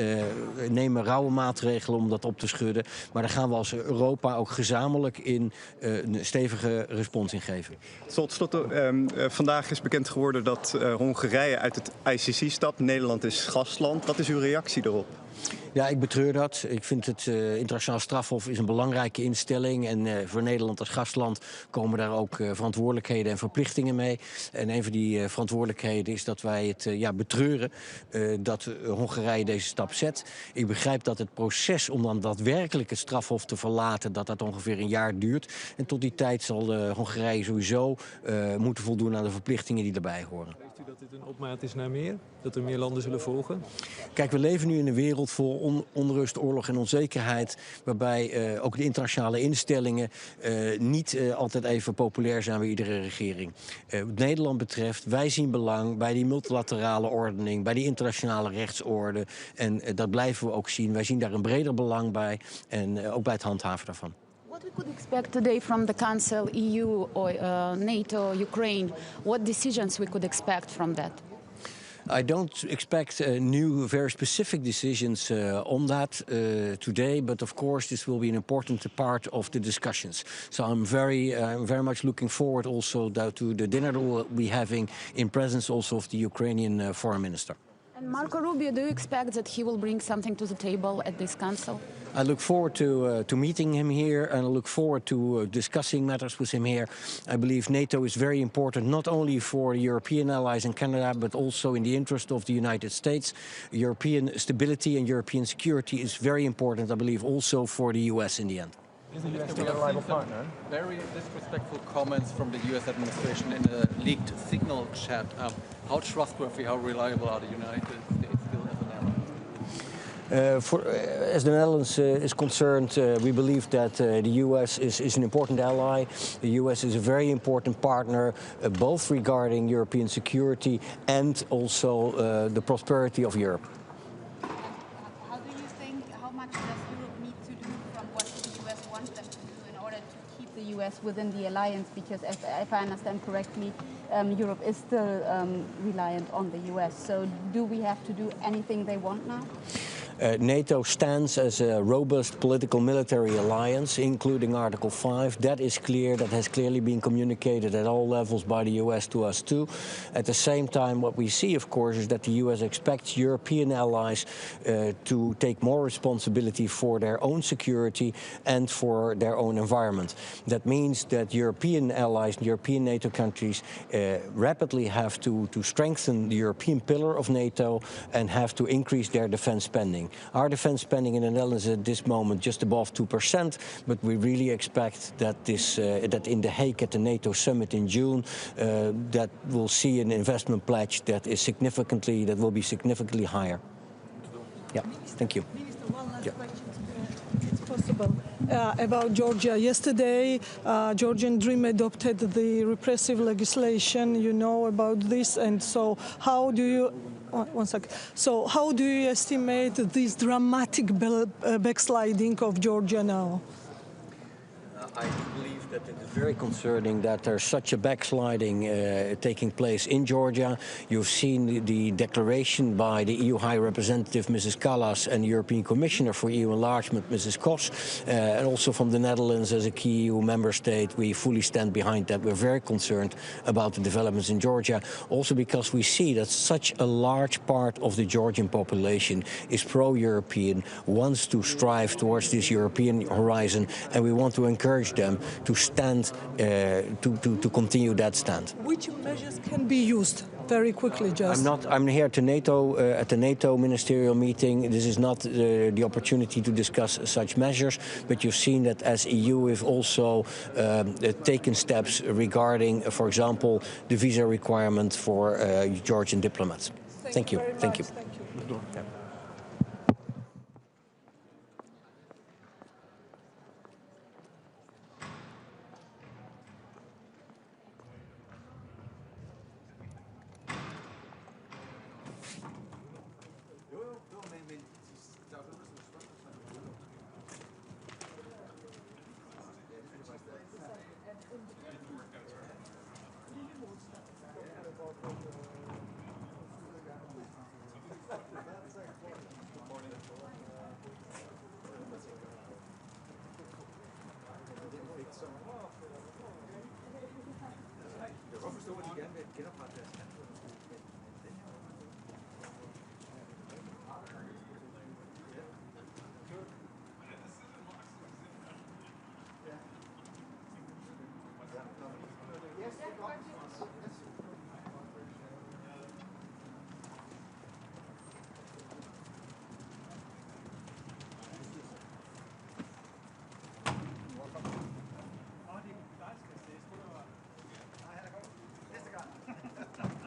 nemen rauwe maatregelen om dat op te schudden. Maar daar gaan we als Europa ook gezamenlijk in een stevige respons in geven. Tot slot, vandaag is bekend geworden dat Hongarije uit het ICC stapt. Nederland is gastland. Wat is uw reactie erop? Ja, ik betreur dat. Ik vind het internationaal strafhof is een belangrijke instelling. En voor Nederland als gastland komen daar ook verantwoordelijkheden en verplichtingen mee. En een van die verantwoordelijkheden is dat wij het betreuren dat Hongarije deze stap zet. Ik begrijp dat het proces om dan daadwerkelijk het strafhof te verlaten, dat ongeveer een jaar duurt. En tot die tijd zal Hongarije sowieso moeten voldoen aan de verplichtingen die daarbij horen. Denkt u dat dit een opmaat is naar meer? Dat er meer landen zullen volgen? Kijk, we leven nu in een wereld vol onrust, oorlog en onzekerheid, waarbij ook de internationale instellingen niet altijd even populair zijn bij iedere regering. Wat Nederland betreft, wij zien belang bij die multilaterale ordening, bij die internationale rechtsorde. En dat blijven we ook zien. Wij zien daar een breder belang bij en ook bij het handhaven daarvan. What we could expect today from the Council, EU or NATO, Ukraine, what decisions we could expect from that? I don't expect new, very specific decisions on that today, but of course this will be an important part of the discussions. So I'm very much looking forward also to the dinner that we'll be having in presence also of the Ukrainian foreign minister. And Marco Rubio, do you expect that he will bring something to the table at this council? I look forward to meeting him here, and I look forward to discussing matters with him here. I believe NATO is very important, not only for European allies and Canada, but also in the interest of the United States. European stability and European security is very important, I believe, also for the US in the end. Is the US still a reliable partner? Very disrespectful comments from the US administration in a leaked signal chat. How trustworthy, how reliable are the United States still as an ally? As the Netherlands is concerned, we believe that the US is an important ally. The US is a very important partner, both regarding European security and also the prosperity of Europe. How do you think, how much does Europe need to do from what the US wants them to do in order to keep the US within the alliance? Because if I understand correctly, Europe is still reliant on the US. So do we have to do anything they want now? NATO stands as a robust political military alliance, including Article 5. That is clear. That has clearly been communicated at all levels by the US to us too. At the same time, what we see, of course, is that the US expects European allies to take more responsibility for their own security and for their own environment. That means that European allies, European NATO countries rapidly have to strengthen the European pillar of NATO and have to increase their defense spending. Our defense spending in the Netherlands is at this moment just above 2%, but we really expect that that in The Hague at the NATO summit in June, that we'll see an investment pledge that will be significantly higher. Yeah, thank you. Minister, one last question, if it's possible. About Georgia. Yesterday, Georgian Dream adopted the repressive legislation. You know about this, and so how do you? One second. So how do you estimate this dramatic backsliding of Georgia now? I believe that it is very concerning that there's such a backsliding taking place in Georgia. You've seen the declaration by the EU High Representative, Mrs. Kallas, and the European Commissioner for EU Enlargement, Mrs. Kos, and also from the Netherlands as a key EU member state. We fully stand behind that. We're very concerned about the developments in Georgia, also because we see that such a large part of the Georgian population is pro-European, wants to strive towards this European horizon, and we want to encourage them to stand, to continue that stand. Which measures can be used? Very quickly, just. I'm here to NATO at the NATO ministerial meeting. This is not the opportunity to discuss such measures, but you've seen that as EU we've also taken steps regarding, for example, the visa requirement for Georgian diplomats. Thank you. Thank you. Thank you. Yeah. Næste gang.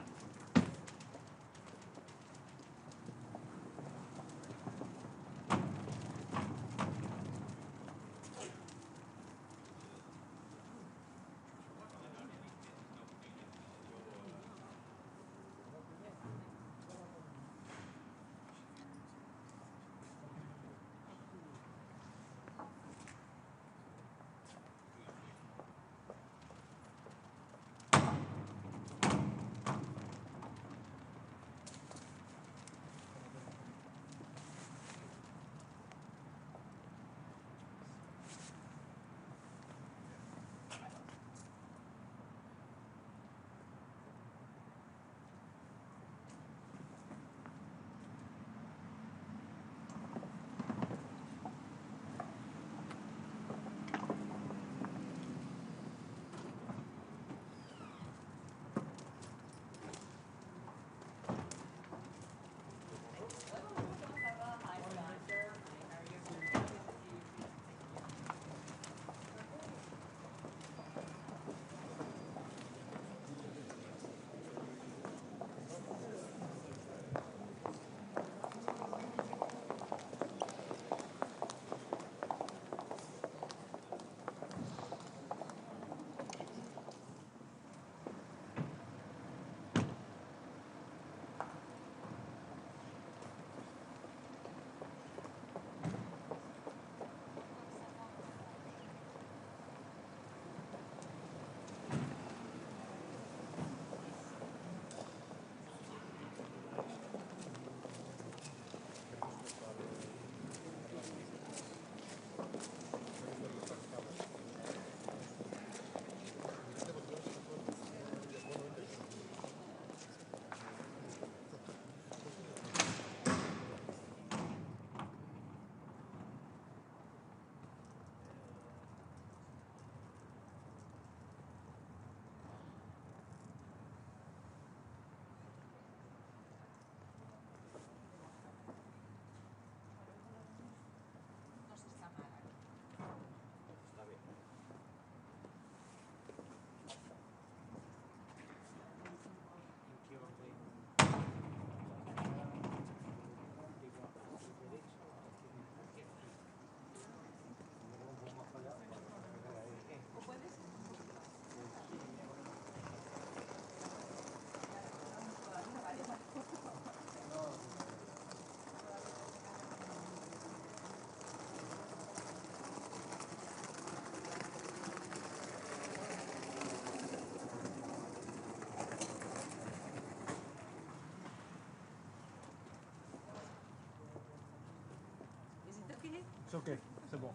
ok, c'est bon.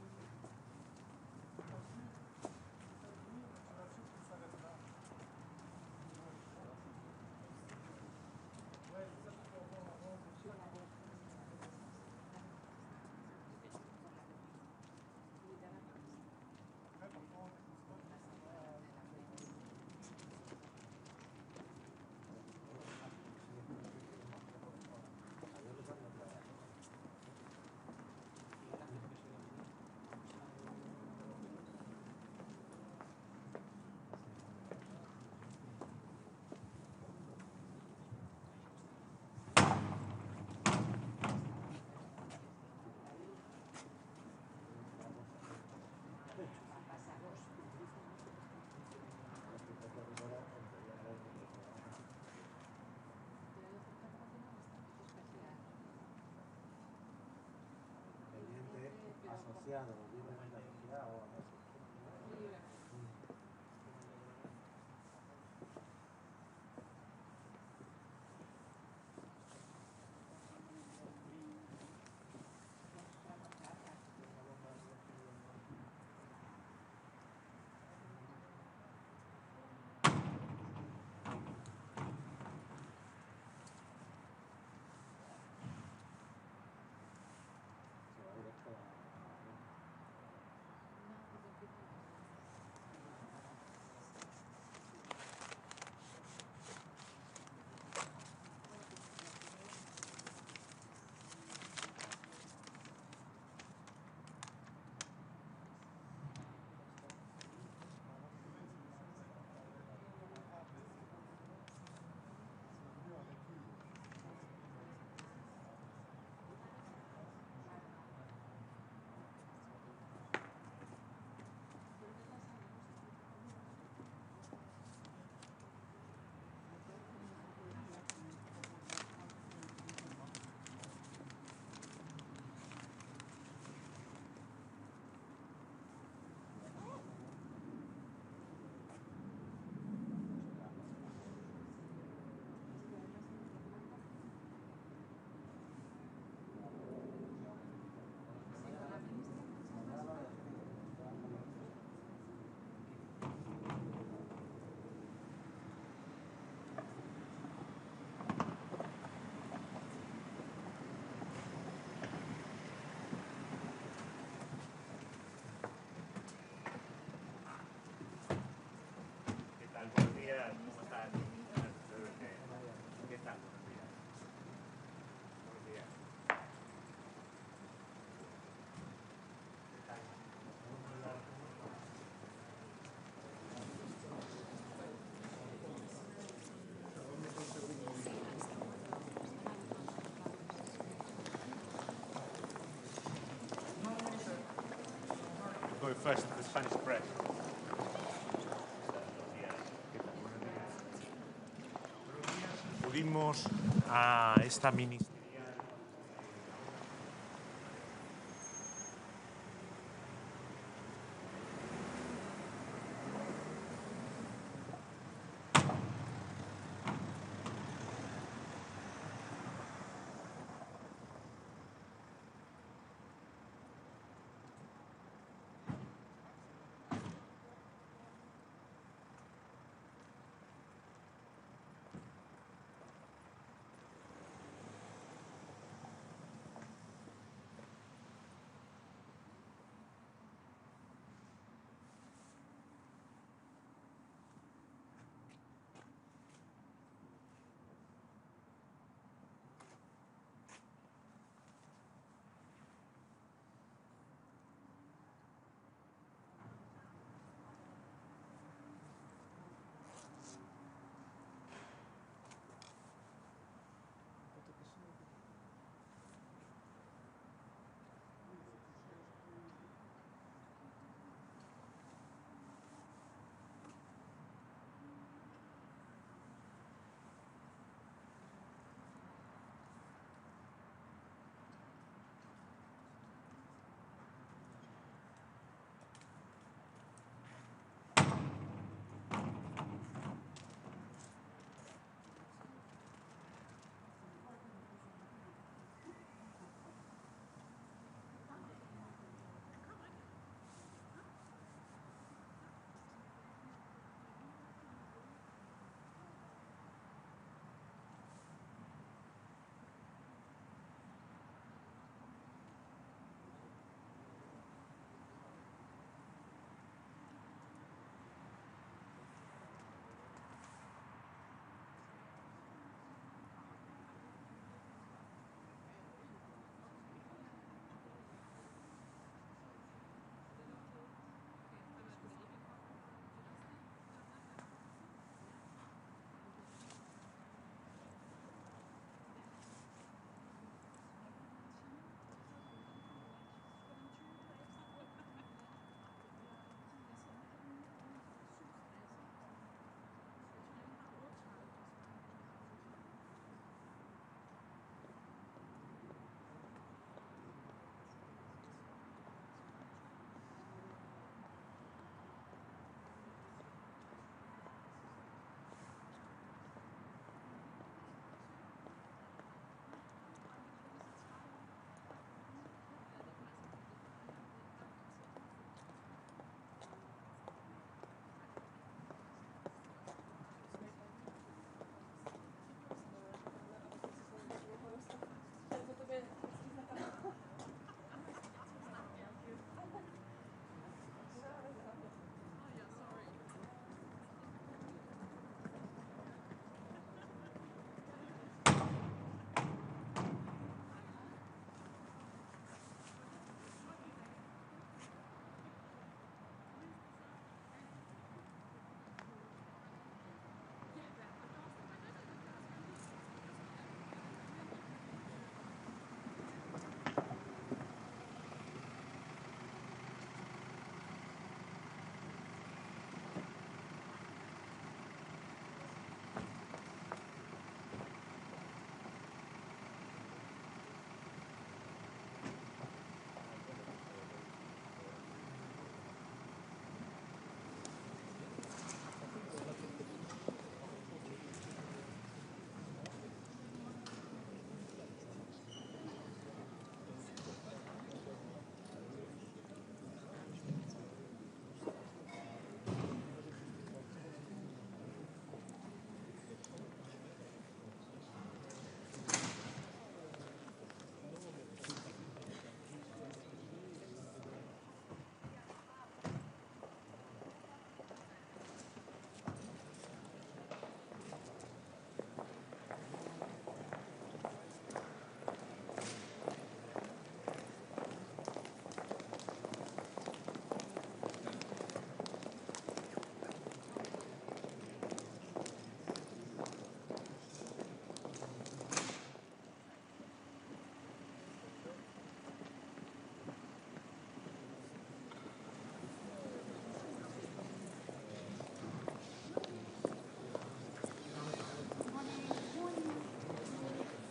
asociado, libremente asociado o no. Go first to the Spanish press. Acudimos a esta ministerial.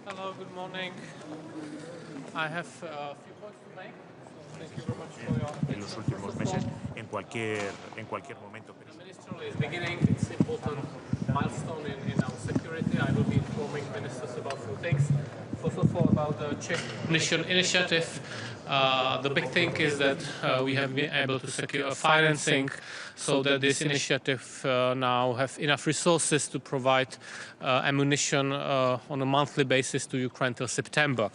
Hello, good morning. I have a few points to make. Thank you very much for your en los últimos meses en cualquier momento. The ministerial is beginning. It's important milestone in our security. I will be informing ministers about a few things. First of all, about the Czech initiative. The big thing is that we have been able to secure financing so that this initiative now have enough resources to provide ammunition on a monthly basis to Ukraine till September.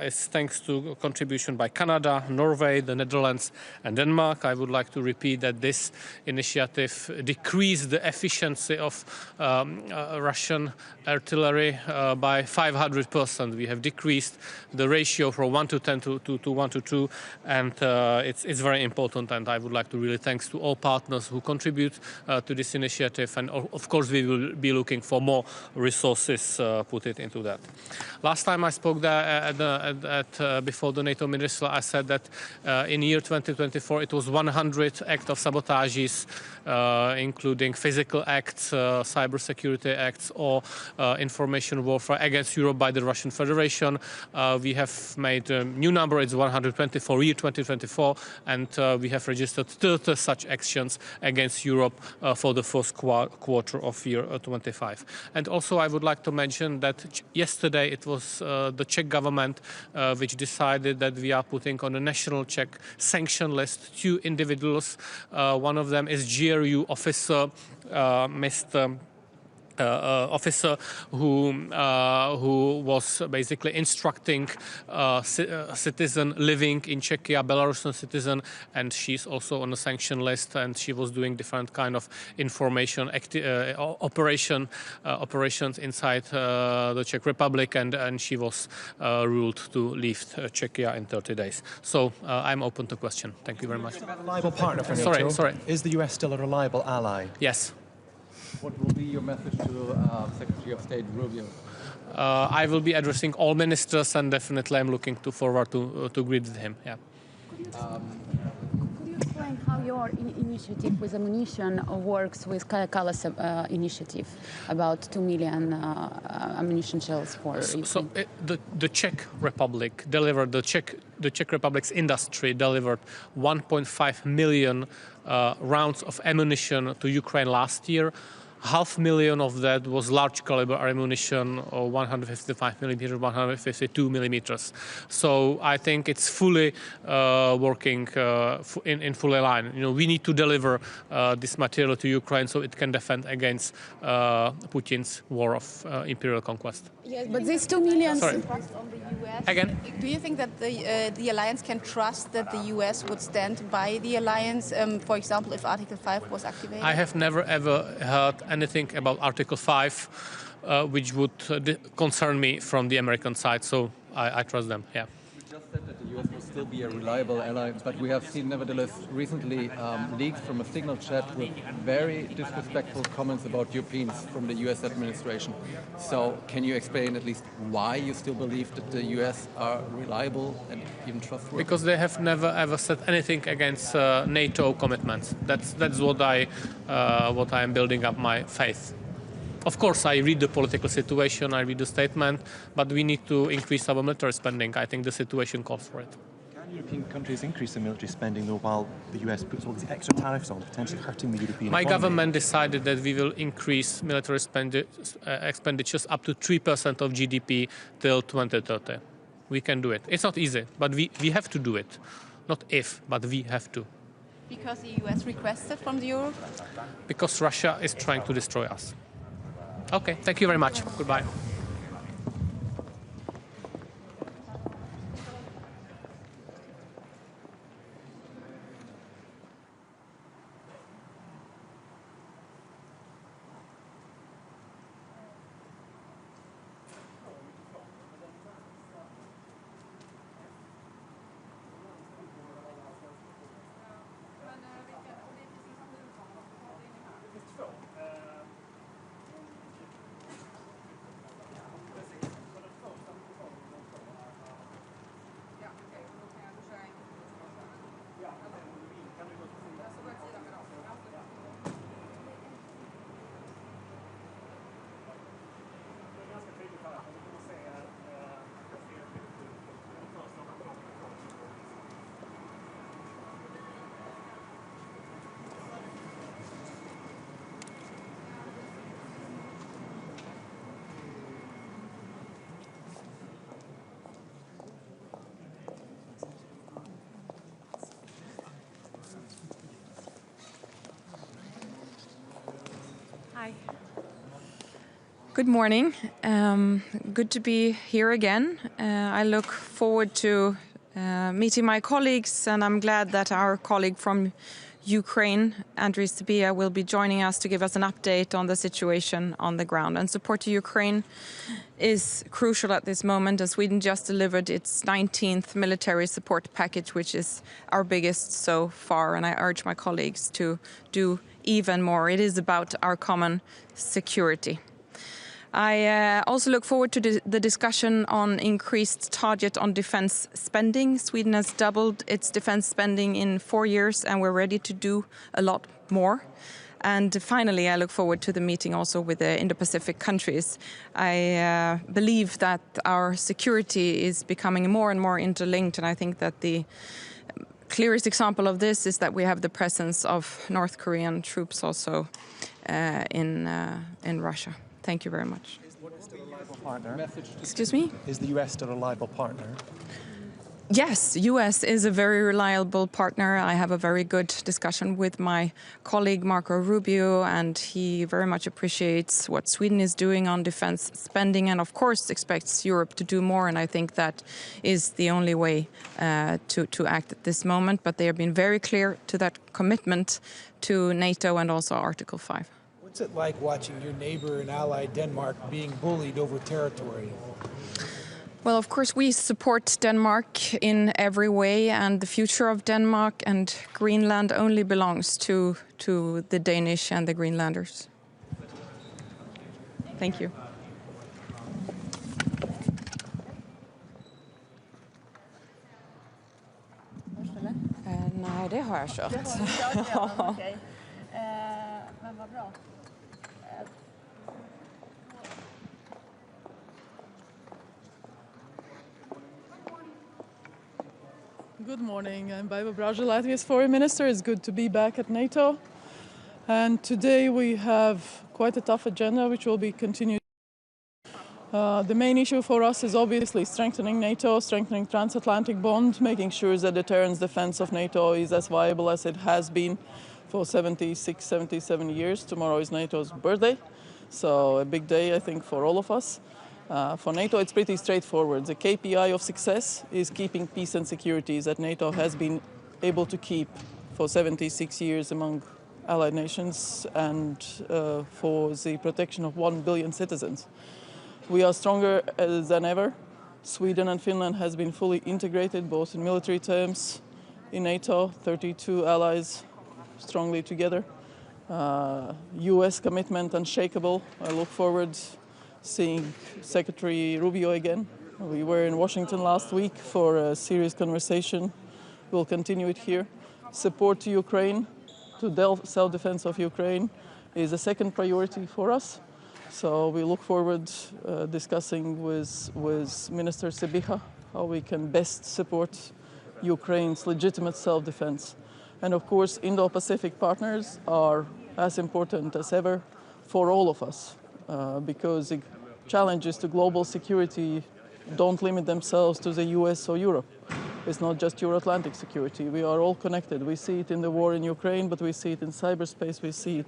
It's thanks to a contribution by Canada, Norway, the Netherlands and Denmark. I would like to repeat that this initiative decreased the efficiency of Russian artillery by 500%. We have decreased the ratio from 1 to 10 to 1 to 2, and it's very important, and I would like to really thanks to all partners who contribute to this initiative, and of course we will be looking for more resources put it into that. Last time I spoke there before the NATO minister, I said that in year 2024 it was 100 acts of sabotages, including physical acts, cybersecurity acts, or information warfare against Europe by the Russian Federation. We have made a new number, it's 120 for year 2024, and we have registered 30 such actions against Europe for the first quarter of year 25. And also I would like to mention that yesterday it was the Czech government which decided that we are putting on a national Czech sanction list 2 individuals. One of them is GRU officer, officer who was basically instructing citizen living in Czechia, Belarusian citizen, and she's also on a sanction list, and she was doing different kind of information operations inside the Czech Republic, and she was ruled to leave Czechia in 30 days. So I'm open to question. Thank you very much. A reliable partner for NATO. Sorry. Is the US still a reliable ally? Yes. What will be your message to Secretary of State Rubio? I will be addressing all ministers, and definitely I'm looking forward to agree with him. Yeah. Could you explain how your initiative with ammunition works with Kala's initiative about 2 million ammunition shells for Ukraine? So the Czech Republic delivered, the Czech Republic's industry delivered 1.5 million rounds of ammunition to Ukraine last year. 500,000 of that was large caliber ammunition, or 155 millimeters, 152 millimeters. So I think it's fully working in full line. You know, we need to deliver this material to Ukraine so it can defend against Putin's war of imperial conquest. Yes, but these 2 million Sorry. trust on the US. Again? Do you think that the alliance can trust that the US would stand by the alliance, for example, if Article 5 was activated? I have never ever heard anything about Article 5 which would concern me from the American side, so I trust them, yeah. You just said that the US will still be a reliable ally, but we have seen nevertheless recently leaks from a signal chat with very disrespectful comments about Europeans from the US administration. So can you explain at least why you still believe that the US are reliable and even trustworthy? Because they have never ever said anything against NATO commitments. That's what I am building up my faith. Of course, I read the political situation, I read the statement, but we need to increase our military spending. I think the situation calls for it. Can European countries increase their military spending, though, while the US puts all these extra tariffs on, potentially hurting the European My economy? government decided that we will increase military expenditures up to 3% of GDP till 2030. We can do it. It's not easy, but we have to do it. Not if, but we have to. Because the US requested from Europe? Because Russia is trying to destroy us. Okay, thank you very much. Goodbye. Hi. Good morning. Good to be here again. I look forward to meeting my colleagues, and I'm glad that our colleague from Ukraine, Andriy Sybiha, will be joining us to give us an update on the situation on the ground. And support to Ukraine is crucial at this moment, as Sweden just delivered its 19th military support package, which is our biggest so far, and I urge my colleagues to do even more. It is about our common security. I also look forward to the discussion on increased target on defense spending. Sweden has doubled its defense spending in 4 years, and we're ready to do a lot more. And finally, I look forward to the meeting also with the Indo-Pacific countries. I believe that our security is becoming more and more interlinked, and I think that the clearest example of this is that we have the presence of North Korean troops also in Russia. Thank you very much. What is the reliable partner? Excuse me? Is the US still a reliable partner? Yes, US is a very reliable partner. I have a very good discussion with my colleague Marco Rubio, and he very much appreciates what Sweden is doing on defense spending, and of course expects Europe to do more, and I think that is the only way to act at this moment. But they have been very clear to that commitment to NATO and also Article 5. What's it like watching your neighbor and ally Denmark being bullied over territory? Well, of course, we support Denmark in every way, and the future of Denmark and Greenland only belongs to the Danish and the Greenlanders. Thank you. Nej, det har jag kört. Okej. Men vad bra. Good morning. I'm Baiba Braja, Latvia's foreign minister. It's good to be back at NATO. And today we have quite a tough agenda, which will be continued. The main issue for us is obviously strengthening NATO, strengthening transatlantic bond, making sure that deterrence defense of NATO is as viable as it has been for 76, 77 years. Tomorrow is NATO's birthday, so a big day, I think, for all of us. For NATO, it's pretty straightforward. The KPI of success is keeping peace and security that NATO has been able to keep for 76 years among allied nations, and for the protection of 1 billion citizens. We are stronger than ever. Sweden and Finland has been fully integrated, both in military terms in NATO, 32 allies strongly together. US commitment unshakable. I look forward seeing Secretary Rubio again. We were in Washington last week for a serious conversation. We'll continue it here. Support to Ukraine, to self-defense of Ukraine, is a second priority for us. So we look forward discussing with Minister Sybiha how we can best support Ukraine's legitimate self-defense. And of course, Indo-Pacific partners are as important as ever for all of us, because the challenges to global security don't limit themselves to the US or Europe. It's not just Euro-Atlantic security. We are all connected. We see it in the war in Ukraine, but we see it in cyberspace. We see it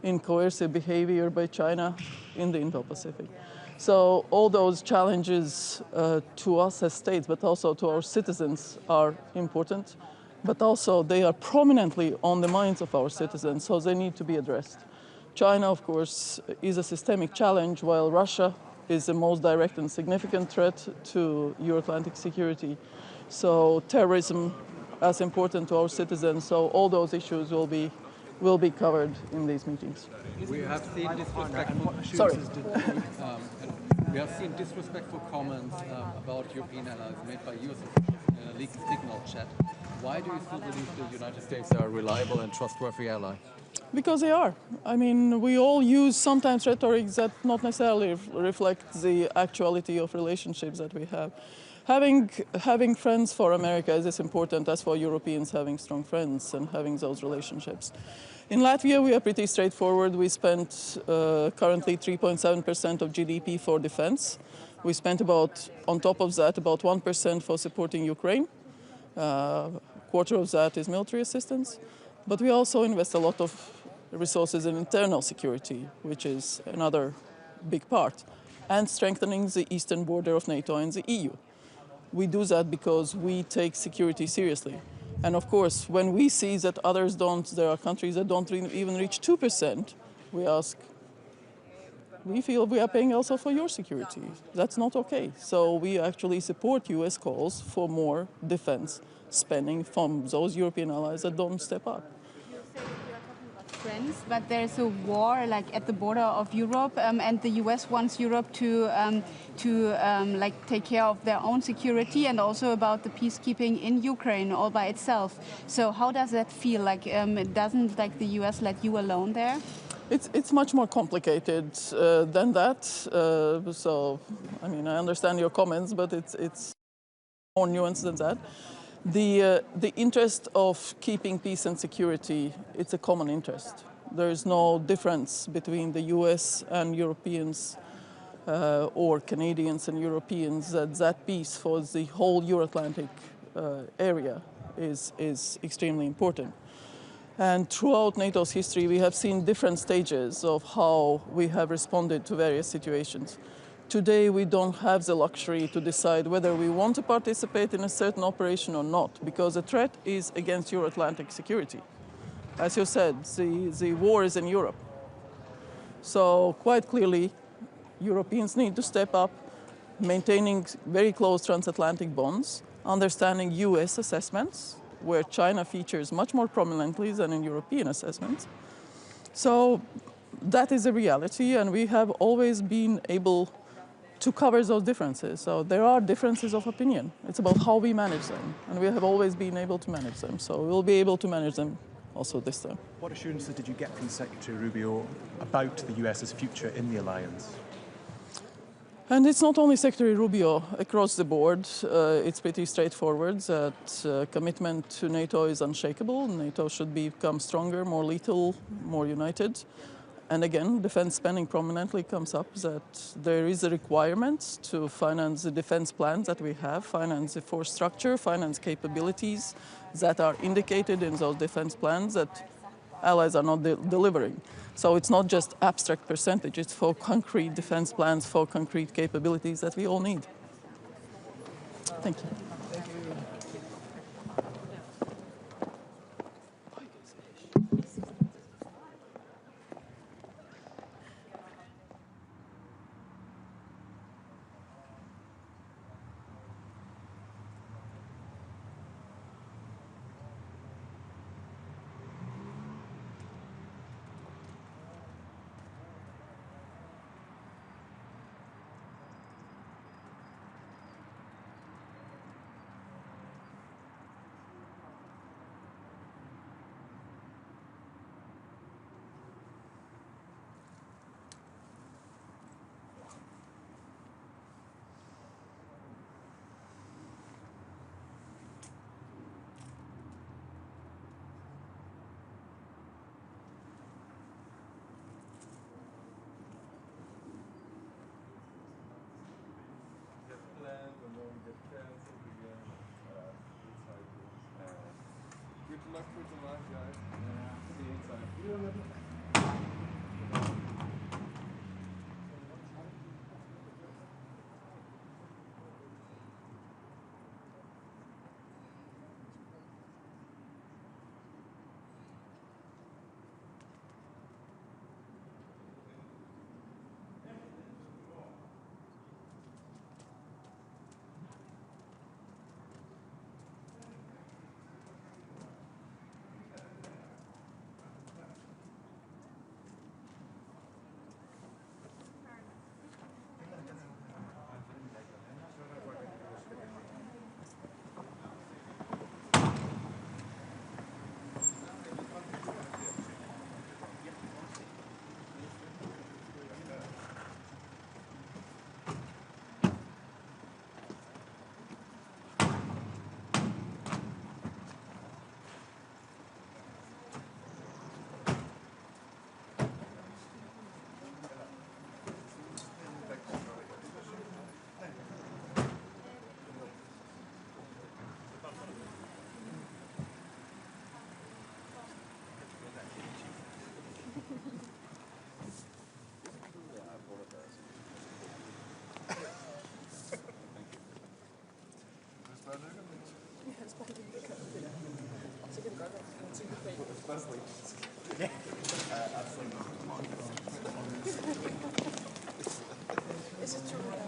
in coercive behavior by China in the Indo-Pacific. So all those challenges to us as states, but also to our citizens, are important. But also they are prominently on the minds of our citizens, so they need to be addressed. China, of course, is a systemic challenge, while Russia is the most direct and significant threat to Euro-Atlantic security. So terrorism as important to our citizens. So all those issues will be covered in these meetings. We have seen disrespectful. Sorry. We have seen disrespectful comments about European allies made by US officials in a leaked signal chat. Why do you still believe the United States are a reliable and trustworthy ally? Because they are. I mean, we all use sometimes rhetoric that not necessarily reflects the actuality of relationships that we have. Having friends for America is as important as for Europeans having strong friends and having those relationships. In Latvia, we are pretty straightforward. We spent currently 3.7% of GDP for defense. We spent on top of that, about 1% for supporting Ukraine. Quarter of that is military assistance. But we also invest a lot of resources in internal security, which is another big part, and strengthening the eastern border of NATO and the EU. We do that because we take security seriously. And of course, when we see that others don't, there are countries that don't even reach 2%, we ask, we feel we are paying also for your security. That's not okay. So we actually support US calls for more defense spending from those European allies that don't step up. Friends, but there's a war like at the border of Europe, and the US wants Europe to like take care of their own security and also about the peacekeeping in Ukraine all by itself. So how does that feel? Like doesn't like the US let you alone there? It's much more complicated than that. So I mean, I understand your comments, but it's more nuanced than that. The interest of keeping peace and security, it's a common interest. There is no difference between the US and Europeans or Canadians and Europeans that peace for the whole Euro-Atlantic area is extremely important. And throughout NATO's history, we have seen different stages of how we have responded to various situations. Today, we don't have the luxury to decide whether we want to participate in a certain operation or not, because the threat is against Euro-Atlantic security. As you said, the war is in Europe. So quite clearly, Europeans need to step up, maintaining very close transatlantic bonds, understanding US assessments, where China features much more prominently than in European assessments. So that is a reality, and we have always been able to cover those differences. So there are differences of opinion. It's about how we manage them, and we have always been able to manage them. So we'll be able to manage them also this time. What assurances did you get from Secretary Rubio about the US's future in the alliance? And it's not only Secretary Rubio. Across the board, it's pretty straightforward that commitment to NATO is unshakable. NATO should become stronger, more lethal, more united. And again, defense spending prominently comes up that there is a requirement to finance the defense plans that we have, finance the force structure, finance capabilities that are indicated in those defense plans that allies are not delivering. So it's not just abstract percentage, it's for concrete defense plans, for concrete capabilities that we all need. Thank you. Good luck with the live, guys. See you inside.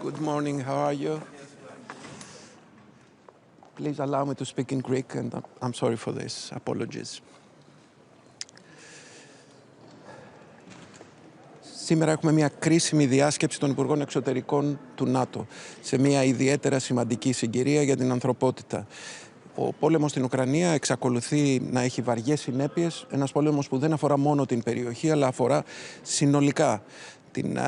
Good morning, how are you? Please allow me to speak in Greek, and I'm sorry for this. Apologies. Σήμερα έχουμε μια κρίσιμη διάσκεψη των Υπουργών Εξωτερικών του ΝΑΤΟ, σε μια ιδιαίτερα σημαντική συγκυρία για την ανθρωπότητα. Ο πόλεμος στην Ουκρανία εξακολουθεί να έχει βαριές συνέπειες, ένας πόλεμος που δεν αφορά μόνο την περιοχή, αλλά αφορά συνολικά την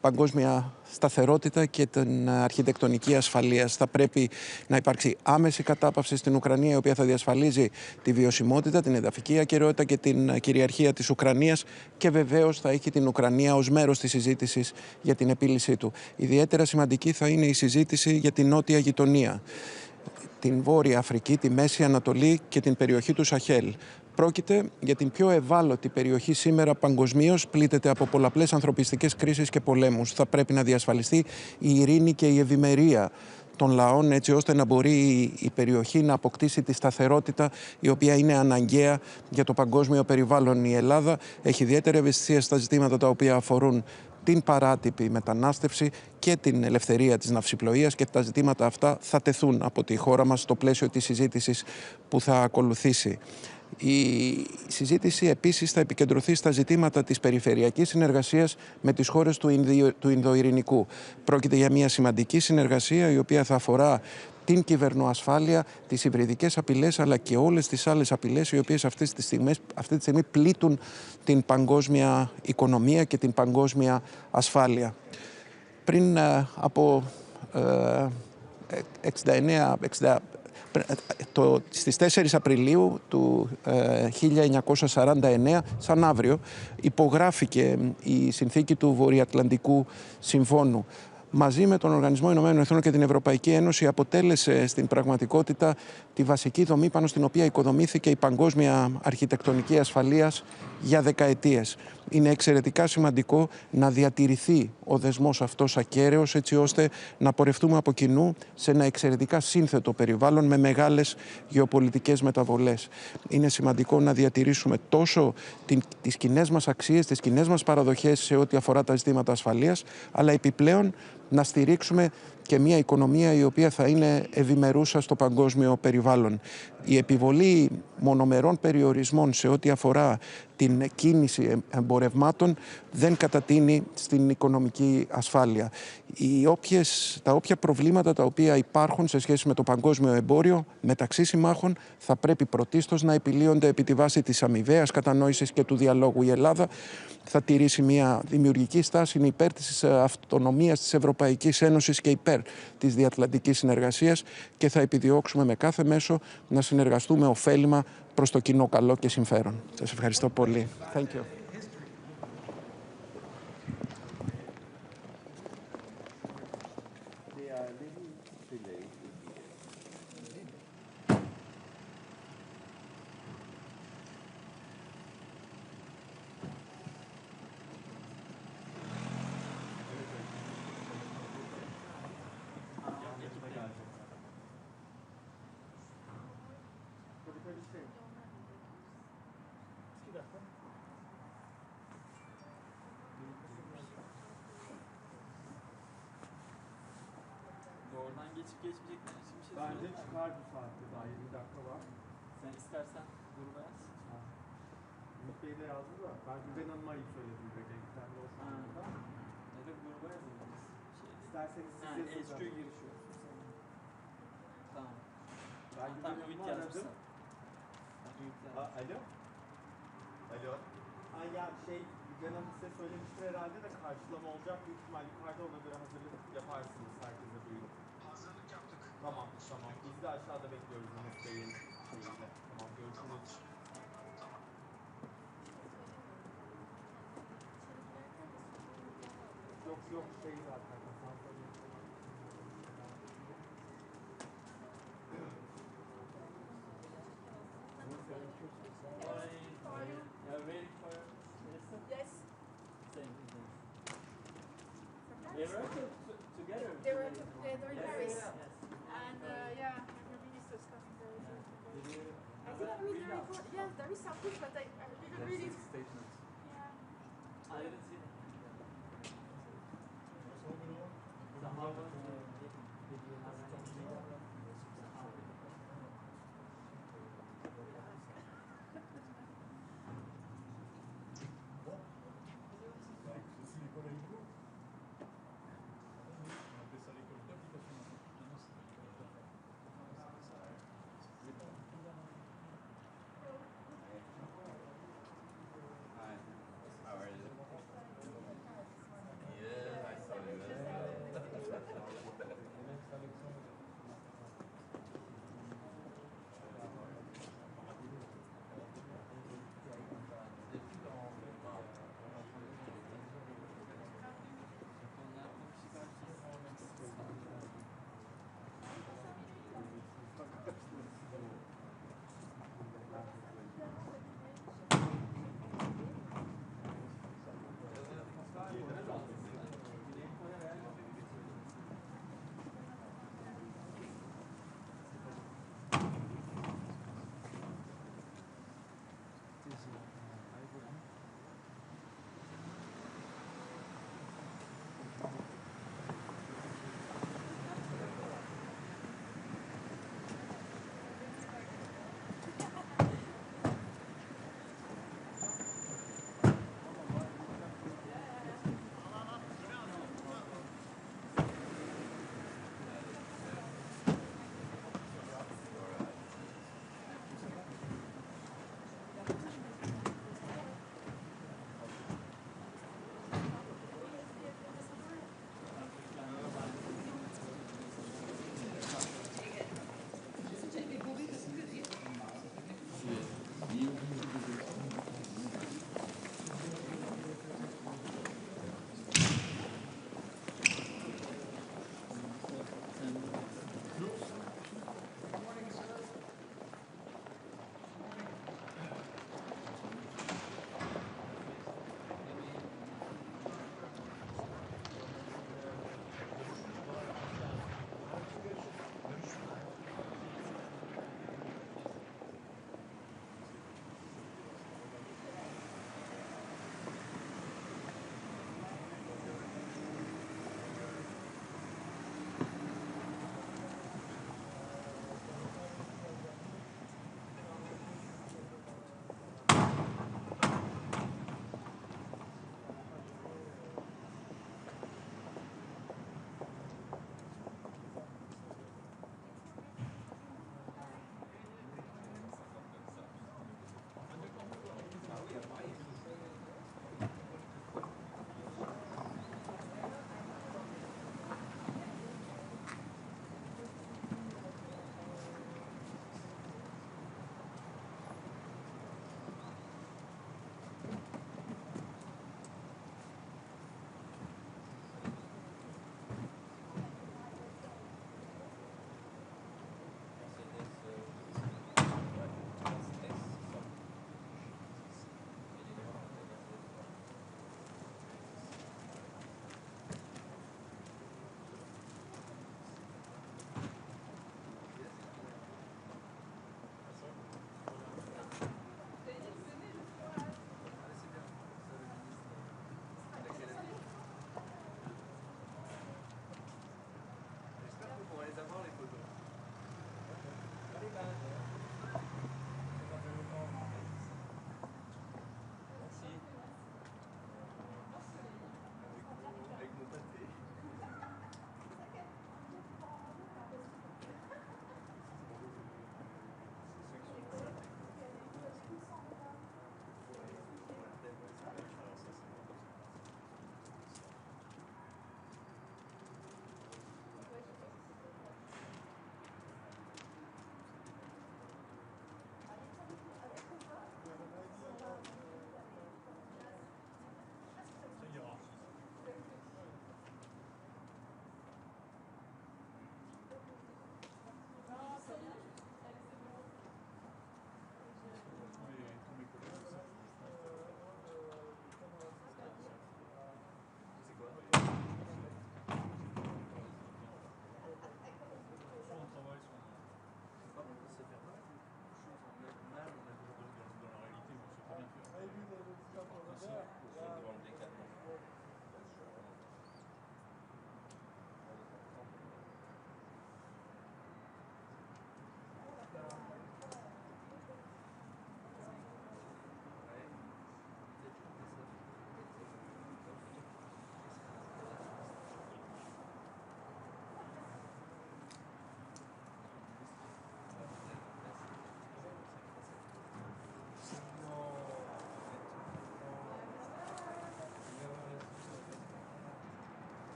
παγκόσμια σταθερότητα και την αρχιτεκτονική ασφαλείας. Θα πρέπει να υπάρξει άμεση κατάπαυση στην Ουκρανία, η οποία θα διασφαλίζει τη βιωσιμότητα, την εδαφική ακεραιότητα και την κυριαρχία της Ουκρανίας, και βεβαίως θα έχει την Ουκρανία ως μέρος της συζήτησης για την επίλυσή του. Ιδιαίτερα σημαντική θα είναι η συζήτηση για την νότια γειτονία, την Βόρεια Αφρική, τη Μέση Ανατολή και την περιοχή του Σαχέλ. Πρόκειται για την πιο ευάλωτη περιοχή σήμερα παγκοσμίως, πλήττεται από πολλαπλές ανθρωπιστικές κρίσεις και πολέμους. Θα πρέπει να διασφαλιστεί η ειρήνη και η ευημερία των λαών, έτσι ώστε να μπορεί η περιοχή να αποκτήσει τη σταθερότητα η οποία είναι αναγκαία για το παγκόσμιο περιβάλλον. Η Ελλάδα έχει ιδιαίτερη ευαισθησία στα ζητήματα τα οποία αφορούν την παράτυπη μετανάστευση και την ελευθερία της ναυσιπλοείας, και τα ζητήματα αυτά θα τεθούν από τη χώρα μας στο πλαίσιο της συζήτησης που θα ακολουθήσει. Η συζήτηση επίσης θα επικεντρωθεί στα ζητήματα της περιφερειακής συνεργασίας με τις χώρες του Ινδοειρηνικού. Πρόκειται για μια σημαντική συνεργασία η οποία θα αφορά την κυβερνοασφάλεια, τις υβριδικές απειλές, αλλά και όλες τις άλλες απειλές οι οποίες αυτή τη στιγμή πλήττουν την παγκόσμια οικονομία και την παγκόσμια ασφάλεια. Πριν από 69... Στις 4 Απριλίου του 1949, σαν αύριο, υπογράφηκε η συνθήκη του Βορειοατλαντικού Συμφώνου. Μαζί με τον Οργανισμό Ηνωμένων Εθνών και την Ευρωπαϊκή Ένωση αποτέλεσε στην πραγματικότητα τη βασική δομή πάνω στην οποία οικοδομήθηκε η παγκόσμια αρχιτεκτονική ασφαλείας για δεκαετίες. Είναι εξαιρετικά σημαντικό να διατηρηθεί ο δεσμός αυτός ακέραιος, έτσι ώστε να πορευτούμε από κοινού σε ένα εξαιρετικά σύνθετο περιβάλλον με μεγάλες γεωπολιτικές μεταβολές. Είναι σημαντικό να διατηρήσουμε τόσο τις κοινές μας αξίες, τις κοινές μας παραδοχές σε ό,τι αφορά τα ζητήματα ασφαλείας, αλλά επιπλέον να στηρίξουμε και μια οικονομία η οποία θα είναι ευημερούσα στο παγκόσμιο περιβάλλον. Η επιβολή μονομερών περιορισμών σε ό,τι αφορά την κίνηση εμπορευμάτων δεν κατατείνει στην οικονομική ασφάλεια. Τα όποια προβλήματα τα οποία υπάρχουν σε σχέση με το παγκόσμιο εμπόριο μεταξύ συμμάχων θα πρέπει πρωτίστως να επιλύονται επί τη βάση της αμοιβαίας κατανόησης και του διαλόγου. Η Ελλάδα θα τηρήσει μια δημιουργική στάση, είναι υπέρ της αυτονομίας της Ευρωπαϊκής Ένωσης και υπέρ της διατλαντικής συνεργασίας, και θα επιδιώξουμε με κάθε μέσο να συνεργαστούμε ωφέλιμα προς το κοινό καλό και συμφέρον. Σας ευχαριστώ πολύ. Thank you. Oradan geçip geçmeyecekler için bir şey Bence çıkar bu saatte, daha 20 dakika var. Sen istersen gruba yaz. Ümit Bey de yazdı da ben Güven Hanım'a iyi söyledim direkt. Sen de olsun. Ya da gruba yazalım biz. İsterseniz siz yazın. HQ girişi olsun. Tamam. Ben Tamam, Güven Ümit Hanım'ı yazmışsın. aradım. Alo? Alo? Ha ya Güven Hanım size söylemiştir herhalde de karşılama olacak. Büyük ihtimal yukarıda, ona göre hazırlık yaparsınız. Herkese duyurun. Hazırlık yaptık. Tamam. Biz de aşağıda bekliyoruz Ümit Bey'in şeyiyle. Tamam, görüşürüz. Yok zaten. You're waiting for Minister? Yes. Same. They were together. They were together in Paris. Yes. And the ministers coming very soon. I didn't read the read report. Yes, there is something, but I didn't read it. Statement. Yeah. I didn't see that. So how about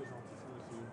gentil sur les filles.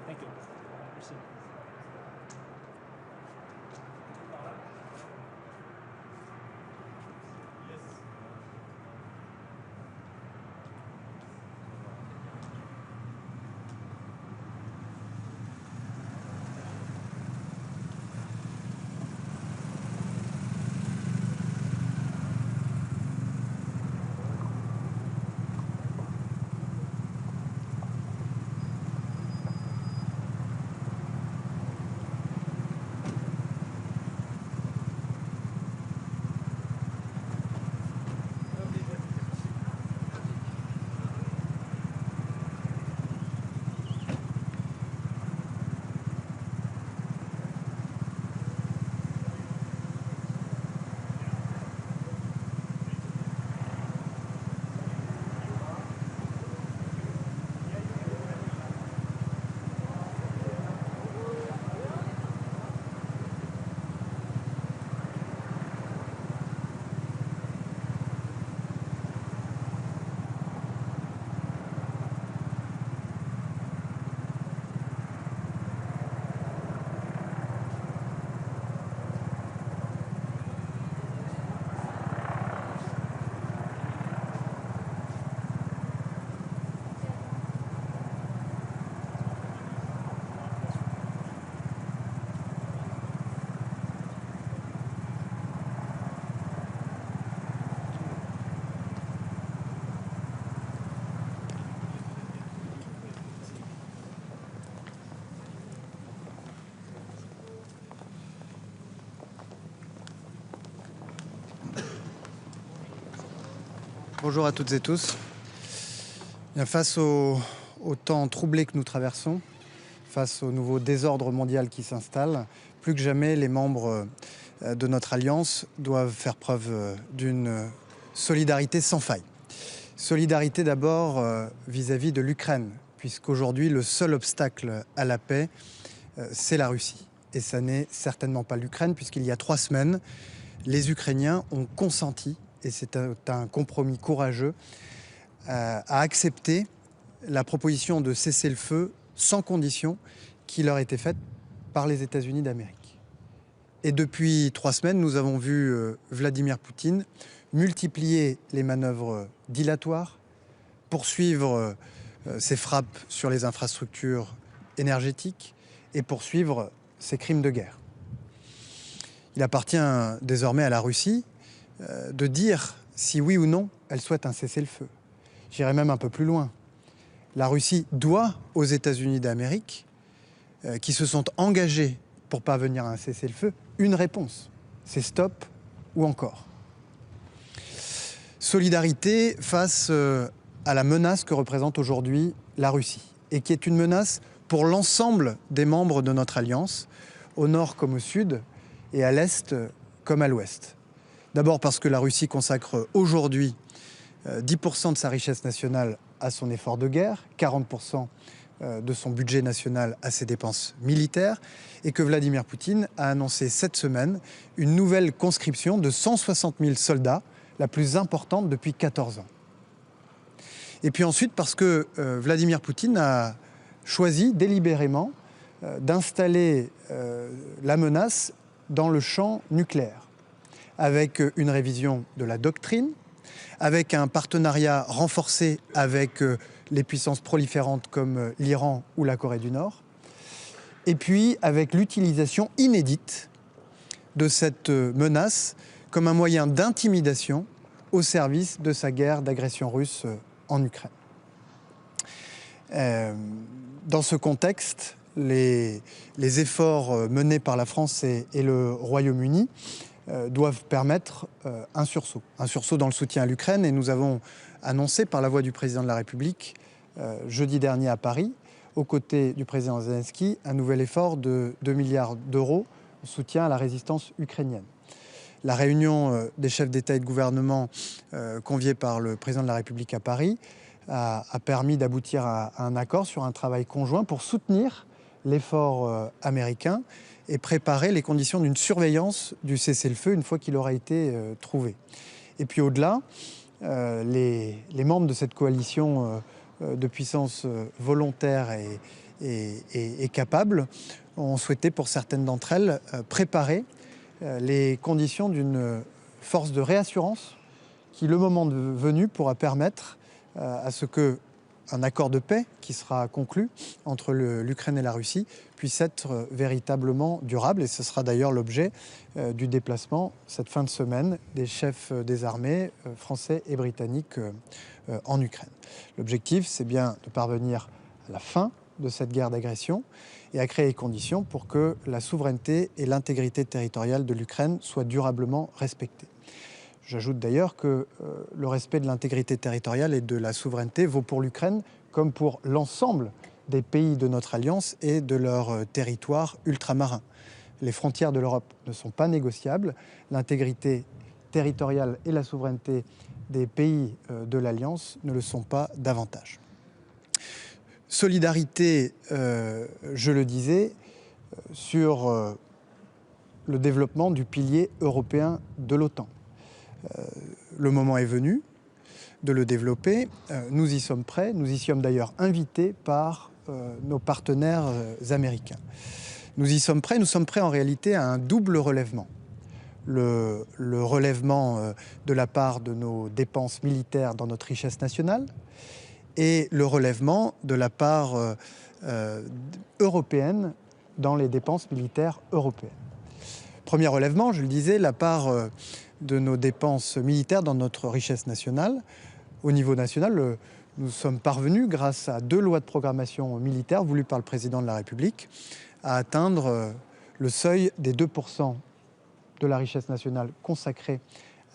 Thank you. Merci. Bonjour à toutes et tous. Bien, face au temps troublé que nous traversons, face au nouveau désordre mondial qui s'installe, plus que jamais, les membres de notre alliance doivent faire preuve d'une solidarité sans faille. Solidarité d'abord vis-à-vis de l'Ukraine, puisqu'aujourd'hui, le seul obstacle à la paix, c'est la Russie. Et ça n'est certainement pas l'Ukraine, puisqu'il y a 3 semaines, les Ukrainiens ont consenti, et c'est un compromis courageux, à accepter la proposition de cessez-le-feu sans condition qui leur était faite par les États-Unis d'Amérique. Et depuis 3 semaines, nous avons vu Vladimir Poutine multiplier les manœuvres dilatoires, poursuivre ses frappes sur les infrastructures énergétiques et poursuivre ses crimes de guerre. Il appartient désormais à la Russie de dire si oui ou non elle souhaite un cessez-le-feu. J'irai même un peu plus loin. La Russie doit aux États-Unis d'Amérique, qui se sont engagés pour parvenir à un cessez-le-feu, une réponse. C'est stop ou encore. Solidarité face à la menace que représente aujourd'hui la Russie et qui est une menace pour l'ensemble des membres de notre alliance, au nord comme au sud et à l'est comme à l'ouest. D'abord parce que la Russie consacre aujourd'hui 10% de sa richesse nationale à son effort de guerre, 40% de son budget national à ses dépenses militaires, et que Vladimir Poutine a annoncé cette semaine une nouvelle conscription de 160 000 soldats, la plus importante depuis 14 ans. Et puis ensuite parce que Vladimir Poutine a choisi délibérément d'installer la menace dans le champ nucléaire, avec une révision de la doctrine, avec un partenariat renforcé avec les puissances proliférantes comme l'Iran ou la Corée du Nord, et puis avec l'utilisation inédite de cette menace comme un moyen d'intimidation au service de sa guerre d'agression russe en Ukraine. Dans ce contexte, les efforts menés par la France et le Royaume-Uni doivent permettre un sursaut dans le soutien à l'Ukraine. Et nous avons annoncé par la voix du président de la République jeudi dernier à Paris, aux côtés du président Zelensky, un nouvel effort de 2 milliards d'euros en soutien à la résistance ukrainienne. La réunion des chefs d'État et de gouvernement conviée par le président de la République à Paris a permis d'aboutir à un accord sur un travail conjoint pour soutenir l'effort américain et préparer les conditions d'une surveillance du cessez-le-feu une fois qu'il aura été trouvé. Et puis au-delà, les membres de cette coalition de puissances volontaires et capables ont souhaité, pour certaines d'entre elles, préparer les conditions d'une force de réassurance qui, le moment venu, pourra permettre à ce qu'un accord de paix qui sera conclu entre l'Ukraine et la Russie puisse être véritablement durable. Et ce sera d'ailleurs l'objet du déplacement cette fin de semaine des chefs des armées français et britanniques en Ukraine. L'objectif, c'est bien de parvenir à la fin de cette guerre d'agression et à créer les conditions pour que la souveraineté et l'intégrité territoriale de l'Ukraine soient durablement respectées. J'ajoute d'ailleurs que le respect de l'intégrité territoriale et de la souveraineté vaut pour l'Ukraine comme pour l'ensemble des pays de notre alliance et de leurs territoires ultramarins. Les frontières de l'Europe ne sont pas négociables. L'intégrité territoriale et la souveraineté des pays de l'alliance ne le sont pas davantage. Solidarité, je le disais, sur le développement du pilier européen de l'OTAN. Le moment est venu de le développer. Nous y sommes prêts. Nous y sommes d'ailleurs invités par nos partenaires américains. Nous y sommes prêts. Nous sommes prêts en réalité à un double relèvement. Le relèvement de la part de nos dépenses militaires dans notre richesse nationale et le relèvement de la part européenne dans les dépenses militaires européennes. Premier relèvement, je le disais, la part de nos dépenses militaires dans notre richesse nationale. Au niveau national, nous sommes parvenus, grâce à 2 lois de programmation militaire voulues par le président de la République, à atteindre le seuil des 2% de la richesse nationale consacrée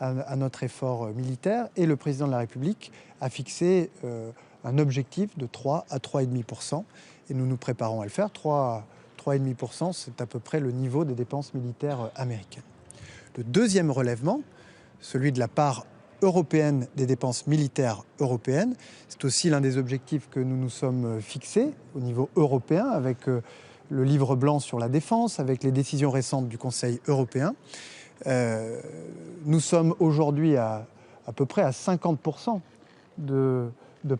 à notre effort militaire. Et le président de la République a fixé un objectif de 3 à 3,5%. Et nous nous préparons à le faire. 3,5%, c'est à peu près le niveau des dépenses militaires américaines. Le deuxième relèvement, celui de la part européenne des dépenses militaires européennes, c'est aussi l'un des objectifs que nous nous sommes fixés au niveau européen avec le livre blanc sur la défense, avec les décisions récentes du Conseil européen. Nous sommes aujourd'hui à peu près à 50% de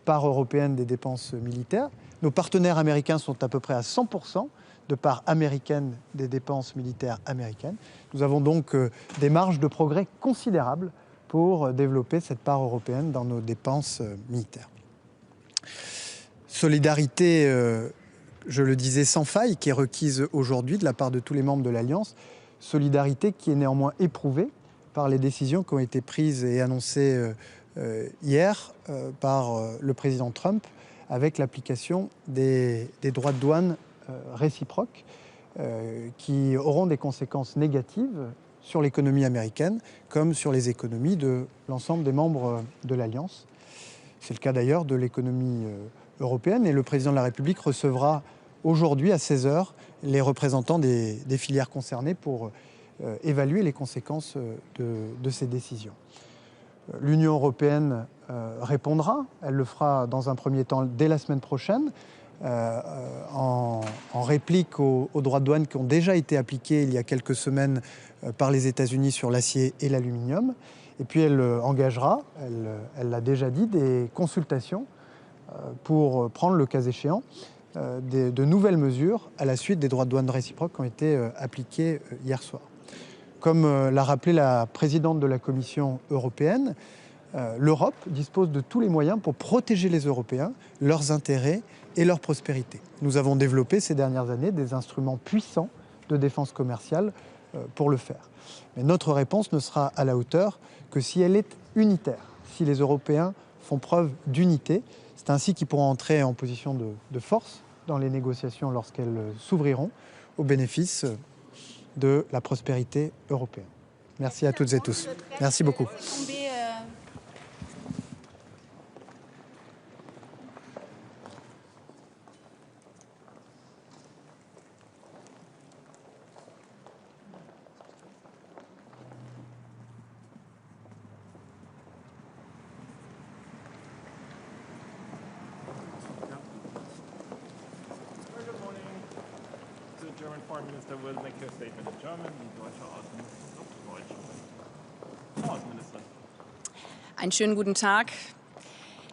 part européenne des dépenses militaires. Nos partenaires américains sont à peu près à 100% de part américaine des dépenses militaires américaines. Nous avons donc des marges de progrès considérables pour développer cette part européenne dans nos dépenses militaires. Solidarité, je le disais, sans faille, qui est requise aujourd'hui de la part de tous les membres de l'Alliance. Solidarité qui est néanmoins éprouvée par les décisions qui ont été prises et annoncées hier par le président Trump avec l'application des droits de douane réciproques qui auront des conséquences négatives sur l'économie américaine comme sur les économies de l'ensemble des membres de l'Alliance. C'est le cas d'ailleurs de l'économie européenne et le président de la République recevra aujourd'hui à 16 h les représentants des filières concernées pour évaluer les conséquences de ces décisions. L'Union européenne répondra, elle le fera dans un premier temps dès la semaine prochaine, en réplique aux droits de douane qui ont déjà été appliqués il y a quelques semaines par les États-Unis sur l'acier et l'aluminium. Et puis elle engagera, elle l'a déjà dit, des consultations pour prendre le cas échéant de nouvelles mesures à la suite des droits de douane réciproques qui ont été appliqués hier soir. Comme l'a rappelé la présidente de la Commission européenne, l'Europe dispose de tous les moyens pour protéger les Européens, leurs intérêts et leur prospérité. Nous avons développé ces dernières années des instruments puissants de défense commerciale pour le faire. Mais notre réponse ne sera à la hauteur que si elle est unitaire, si les Européens font preuve d'unité. C'est ainsi qu'ils pourront entrer en position de force dans les négociations lorsqu'elles s'ouvriront au bénéfice de la prospérité européenne. Merci à toutes et tous. Merci beaucoup. The German Foreign Minister will make her statement in German, die deutsche Außenministerin auf Deutsch. Frau Außenministerin. Einen schönen guten Tag.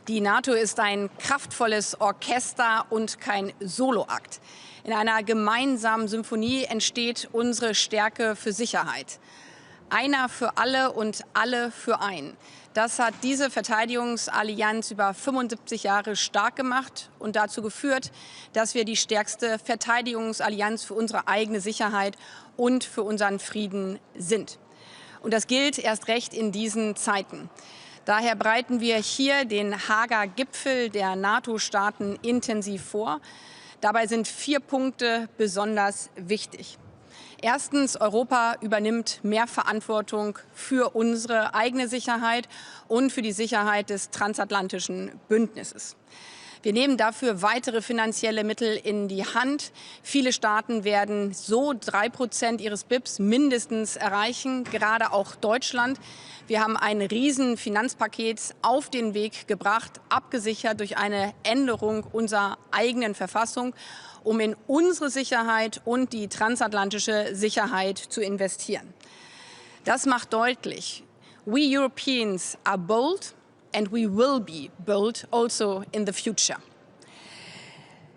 Die NATO ist ein kraftvolles Orchester und kein Soloakt. In einer gemeinsamen Symphonie entsteht unsere Stärke für Sicherheit. Einer für alle und alle für einen. Das hat diese Verteidigungsallianz über 75 Jahre stark gemacht und dazu geführt, dass wir die stärkste Verteidigungsallianz für unsere eigene Sicherheit und für unseren Frieden sind. Und das gilt erst recht in diesen Zeiten. Daher bereiten wir hier den Haager Gipfel der NATO-Staaten intensiv vor. Dabei sind 4 Punkte besonders wichtig. Erstens, Europa übernimmt mehr Verantwortung für unsere eigene Sicherheit und für die Sicherheit des transatlantischen Bündnisses. Wir nehmen dafür weitere finanzielle Mittel in die Hand. Viele Staaten werden so 3% ihres BIPs mindestens erreichen, gerade auch Deutschland. Wir haben ein Riesenfinanzpaket auf den Weg gebracht, abgesichert durch eine Änderung unserer eigenen Verfassung, um in unsere Sicherheit und die transatlantische Sicherheit zu investieren. Das macht deutlich, we Europeans are bold and we will be bold also in the future.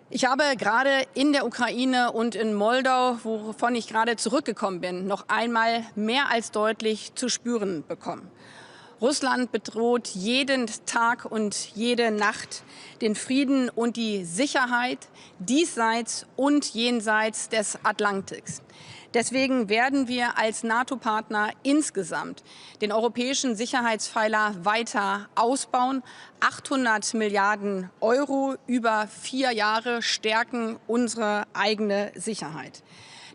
Ich habe gerade in der Ukraine und in Moldau, wovon ich gerade zurückgekommen bin, noch einmal mehr als deutlich zu spüren bekommen. Russland bedroht jeden Tag und jede Nacht den Frieden und die Sicherheit diesseits und jenseits des Atlantiks. Deswegen werden wir als NATO-Partner insgesamt den europäischen Sicherheitspfeiler weiter ausbauen. 800 Milliarden Euro über 4 Jahre stärken unsere eigene Sicherheit.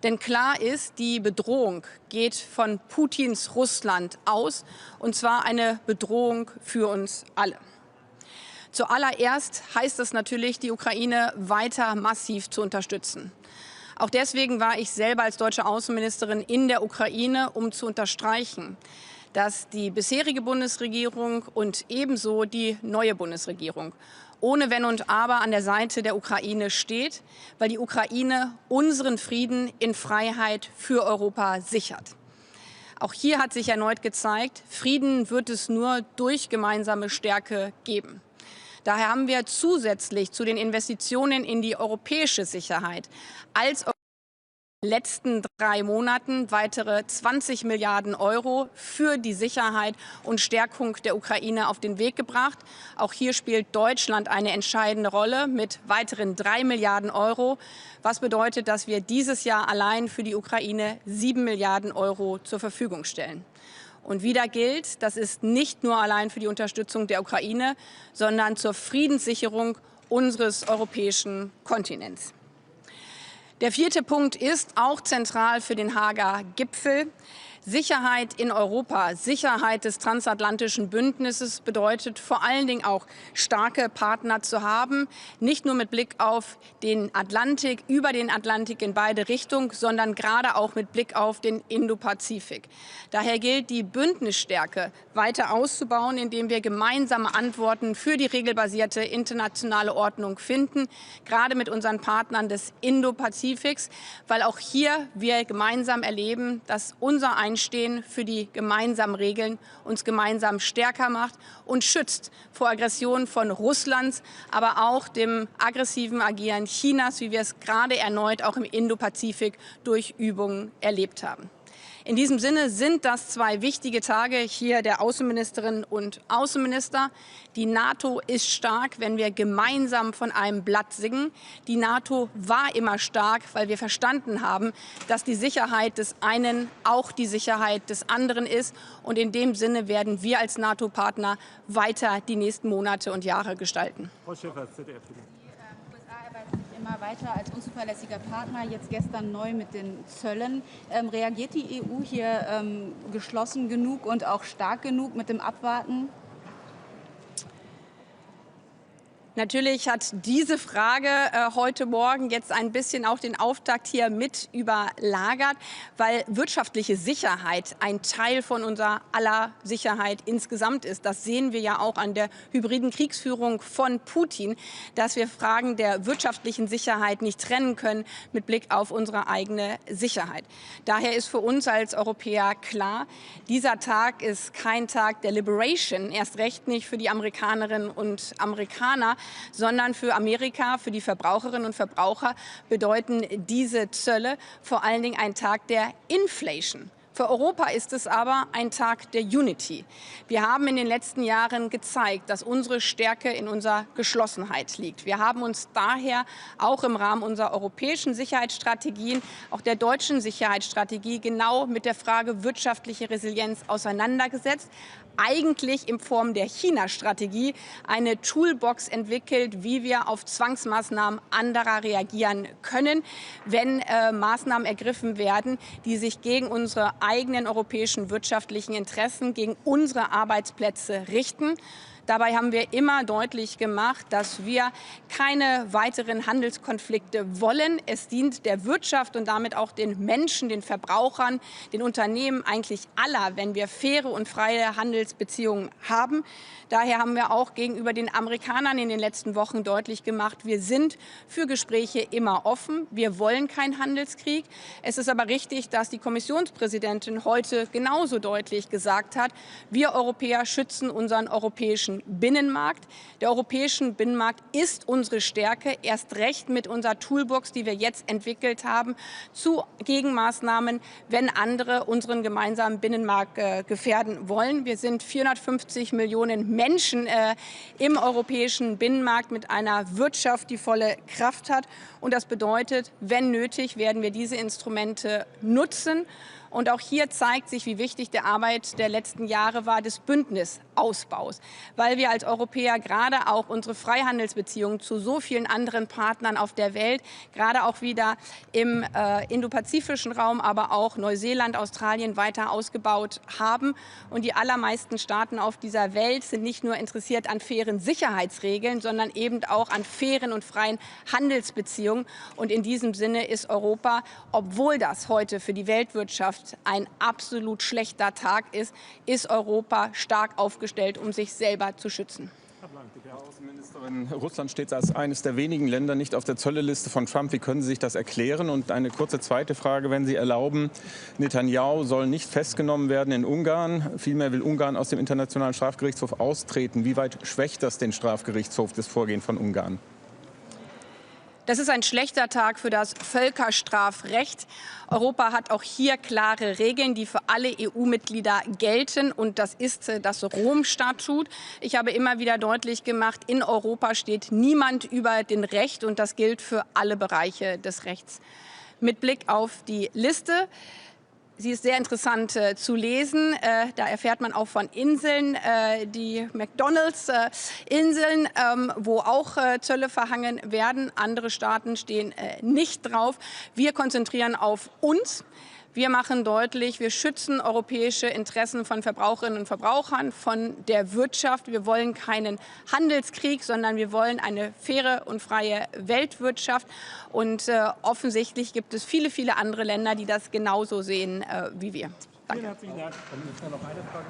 Denn klar ist, die Bedrohung geht von Putins Russland aus, und zwar eine Bedrohung für uns alle. Zuallererst heißt es natürlich, die Ukraine weiter massiv zu unterstützen. Auch deswegen war ich selber als deutsche Außenministerin in der Ukraine, um zu unterstreichen, dass die bisherige Bundesregierung und ebenso die neue Bundesregierung ohne Wenn und Aber an der Seite der Ukraine steht, weil die Ukraine unseren Frieden in Freiheit für Europa sichert. Auch hier hat sich erneut gezeigt, Frieden wird es nur durch gemeinsame Stärke geben. Daher haben wir zusätzlich zu den Investitionen in die europäische Sicherheit als in den letzten 3 Monaten weitere 20 Milliarden Euro für die Sicherheit und Stärkung der Ukraine auf den Weg gebracht. Auch hier spielt Deutschland eine entscheidende Rolle mit weiteren 3 Milliarden Euro, was bedeutet, dass wir dieses Jahr allein für die Ukraine 7 Milliarden Euro zur Verfügung stellen. Und wieder gilt, das ist nicht nur allein für die Unterstützung der Ukraine, sondern zur Friedenssicherung unseres europäischen Kontinents. Der 4. Punkt ist auch zentral für den Haager Gipfel. Sicherheit in Europa, Sicherheit des transatlantischen Bündnisses bedeutet vor allen Dingen auch starke Partner zu haben, nicht nur mit Blick auf den Atlantik, über den Atlantik in beide Richtungen, sondern gerade auch mit Blick auf den Indopazifik. Daher gilt die Bündnisstärke weiter auszubauen, indem wir gemeinsame Antworten für die regelbasierte internationale Ordnung finden, gerade mit unseren Partnern des Indopazifiks, weil auch hier wir gemeinsam erleben, dass unser Einstehen für die gemeinsamen Regeln uns gemeinsam stärker macht und schützt vor Aggressionen von Russlands, aber auch dem aggressiven Agieren Chinas, wie wir es gerade erneut auch im Indopazifik durch Übungen erlebt haben. In diesem Sinne sind das zwei wichtige Tage hier der Außenministerinnen und Außenminister. Die NATO ist stark, wenn wir gemeinsam von einem Blatt singen. Die NATO war immer stark, weil wir verstanden haben, dass die Sicherheit des einen auch die Sicherheit des anderen ist. Und in dem Sinne werden wir als NATO-Partner weiter die nächsten Monate und Jahre gestalten. Frau Schäfer, ZDF. Immer weiter als unzuverlässiger Partner, jetzt gestern neu mit den Zöllen. Reagiert die EU hier geschlossen genug und auch stark genug mit dem Abwarten? Natürlich hat diese Frage heute Morgen jetzt ein bisschen auch den Auftakt hier mit überlagert, weil wirtschaftliche Sicherheit ein Teil von unserer aller Sicherheit insgesamt ist. Das sehen wir ja auch an der hybriden Kriegsführung von Putin, dass wir Fragen der wirtschaftlichen Sicherheit nicht trennen können mit Blick auf unsere eigene Sicherheit. Daher ist für uns als Europäer klar, dieser Tag ist kein Tag der Liberation, erst recht nicht für die Amerikanerinnen und Amerikaner, sondern für Amerika, für die Verbraucherinnen und Verbraucher bedeuten diese Zölle vor allen Dingen ein Tag der Inflation. Für Europa ist es aber ein Tag der Unity. Wir haben in den letzten Jahren gezeigt, dass unsere Stärke in unserer Geschlossenheit liegt. Wir haben uns daher auch im Rahmen unserer europäischen Sicherheitsstrategien, auch der deutschen Sicherheitsstrategie, genau mit der Frage wirtschaftliche Resilienz auseinandergesetzt. Eigentlich in Form der China-Strategie eine Toolbox entwickelt, wie wir auf Zwangsmaßnahmen anderer reagieren können, wenn Maßnahmen ergriffen werden, die sich gegen unsere eigenen europäischen wirtschaftlichen Interessen, gegen unsere Arbeitsplätze richten. Dabei haben wir immer deutlich gemacht, dass wir keine weiteren Handelskonflikte wollen. Es dient der Wirtschaft und damit auch den Menschen, den Verbrauchern, den Unternehmen, eigentlich aller, wenn wir faire und freie Handelsbeziehungen haben. Daher haben wir auch gegenüber den Amerikanern in den letzten Wochen deutlich gemacht, wir sind für Gespräche immer offen. Wir wollen keinen Handelskrieg. Es ist aber richtig, dass die Kommissionspräsidentin heute genauso deutlich gesagt hat, wir Europäer schützen unseren europäischen Binnenmarkt. Der europäische Binnenmarkt ist unsere Stärke, erst recht mit unserer Toolbox, die wir jetzt entwickelt haben, zu Gegenmaßnahmen, wenn andere unseren gemeinsamen Binnenmarkt gefährden wollen. Wir sind 450 Millionen Menschen im europäischen Binnenmarkt mit einer Wirtschaft, die volle Kraft hat. Und das bedeutet, wenn nötig, werden wir diese Instrumente nutzen. Und auch hier zeigt sich, wie wichtig die Arbeit der letzten Jahre war, des Bündnisausbaus. Weil wir als Europäer gerade auch unsere Freihandelsbeziehungen zu so vielen anderen Partnern auf der Welt, gerade auch wieder im indopazifischen Raum, aber auch Neuseeland, Australien weiter ausgebaut haben. Und die allermeisten Staaten auf dieser Welt sind nicht nur interessiert an fairen Sicherheitsregeln, sondern eben auch an fairen und freien Handelsbeziehungen. Und in diesem Sinne ist Europa, obwohl das heute für die Weltwirtschaft ein absolut schlechter Tag ist Europa stark aufgestellt, um sich selber zu schützen. Frau Außenministerin, Russland steht als eines der wenigen Länder nicht auf der Zölleliste von Trump. Wie können Sie sich das erklären? Und eine kurze zweite Frage, wenn Sie erlauben. Netanyahu soll nicht festgenommen werden in Ungarn. Vielmehr will Ungarn aus dem Internationalen Strafgerichtshof austreten. Wie weit schwächt das den Strafgerichtshof, das Vorgehen von Ungarn? Das ist ein schlechter Tag für das Völkerstrafrecht. Europa hat auch hier klare Regeln, die für alle EU-Mitglieder gelten. Und das ist das Rom-Statut. Ich habe immer wieder deutlich gemacht, in Europa steht niemand über dem Recht. Und das gilt für alle Bereiche des Rechts. Mit Blick auf die Liste. Sie ist sehr interessant zu lesen. Da erfährt man auch von Inseln, die McDonalds-Inseln, wo auch Zölle verhangen werden. Andere Staaten stehen nicht drauf. Wir konzentrieren auf uns. Wir machen deutlich, wir schützen europäische Interessen von Verbraucherinnen und Verbrauchern, von der Wirtschaft. Wir wollen keinen Handelskrieg, sondern wir wollen eine faire und freie Weltwirtschaft. Und offensichtlich gibt es viele, viele andere Länder, die das genauso sehen wie wir. Danke. Vielen herzlichen Dank. Noch eine Frage.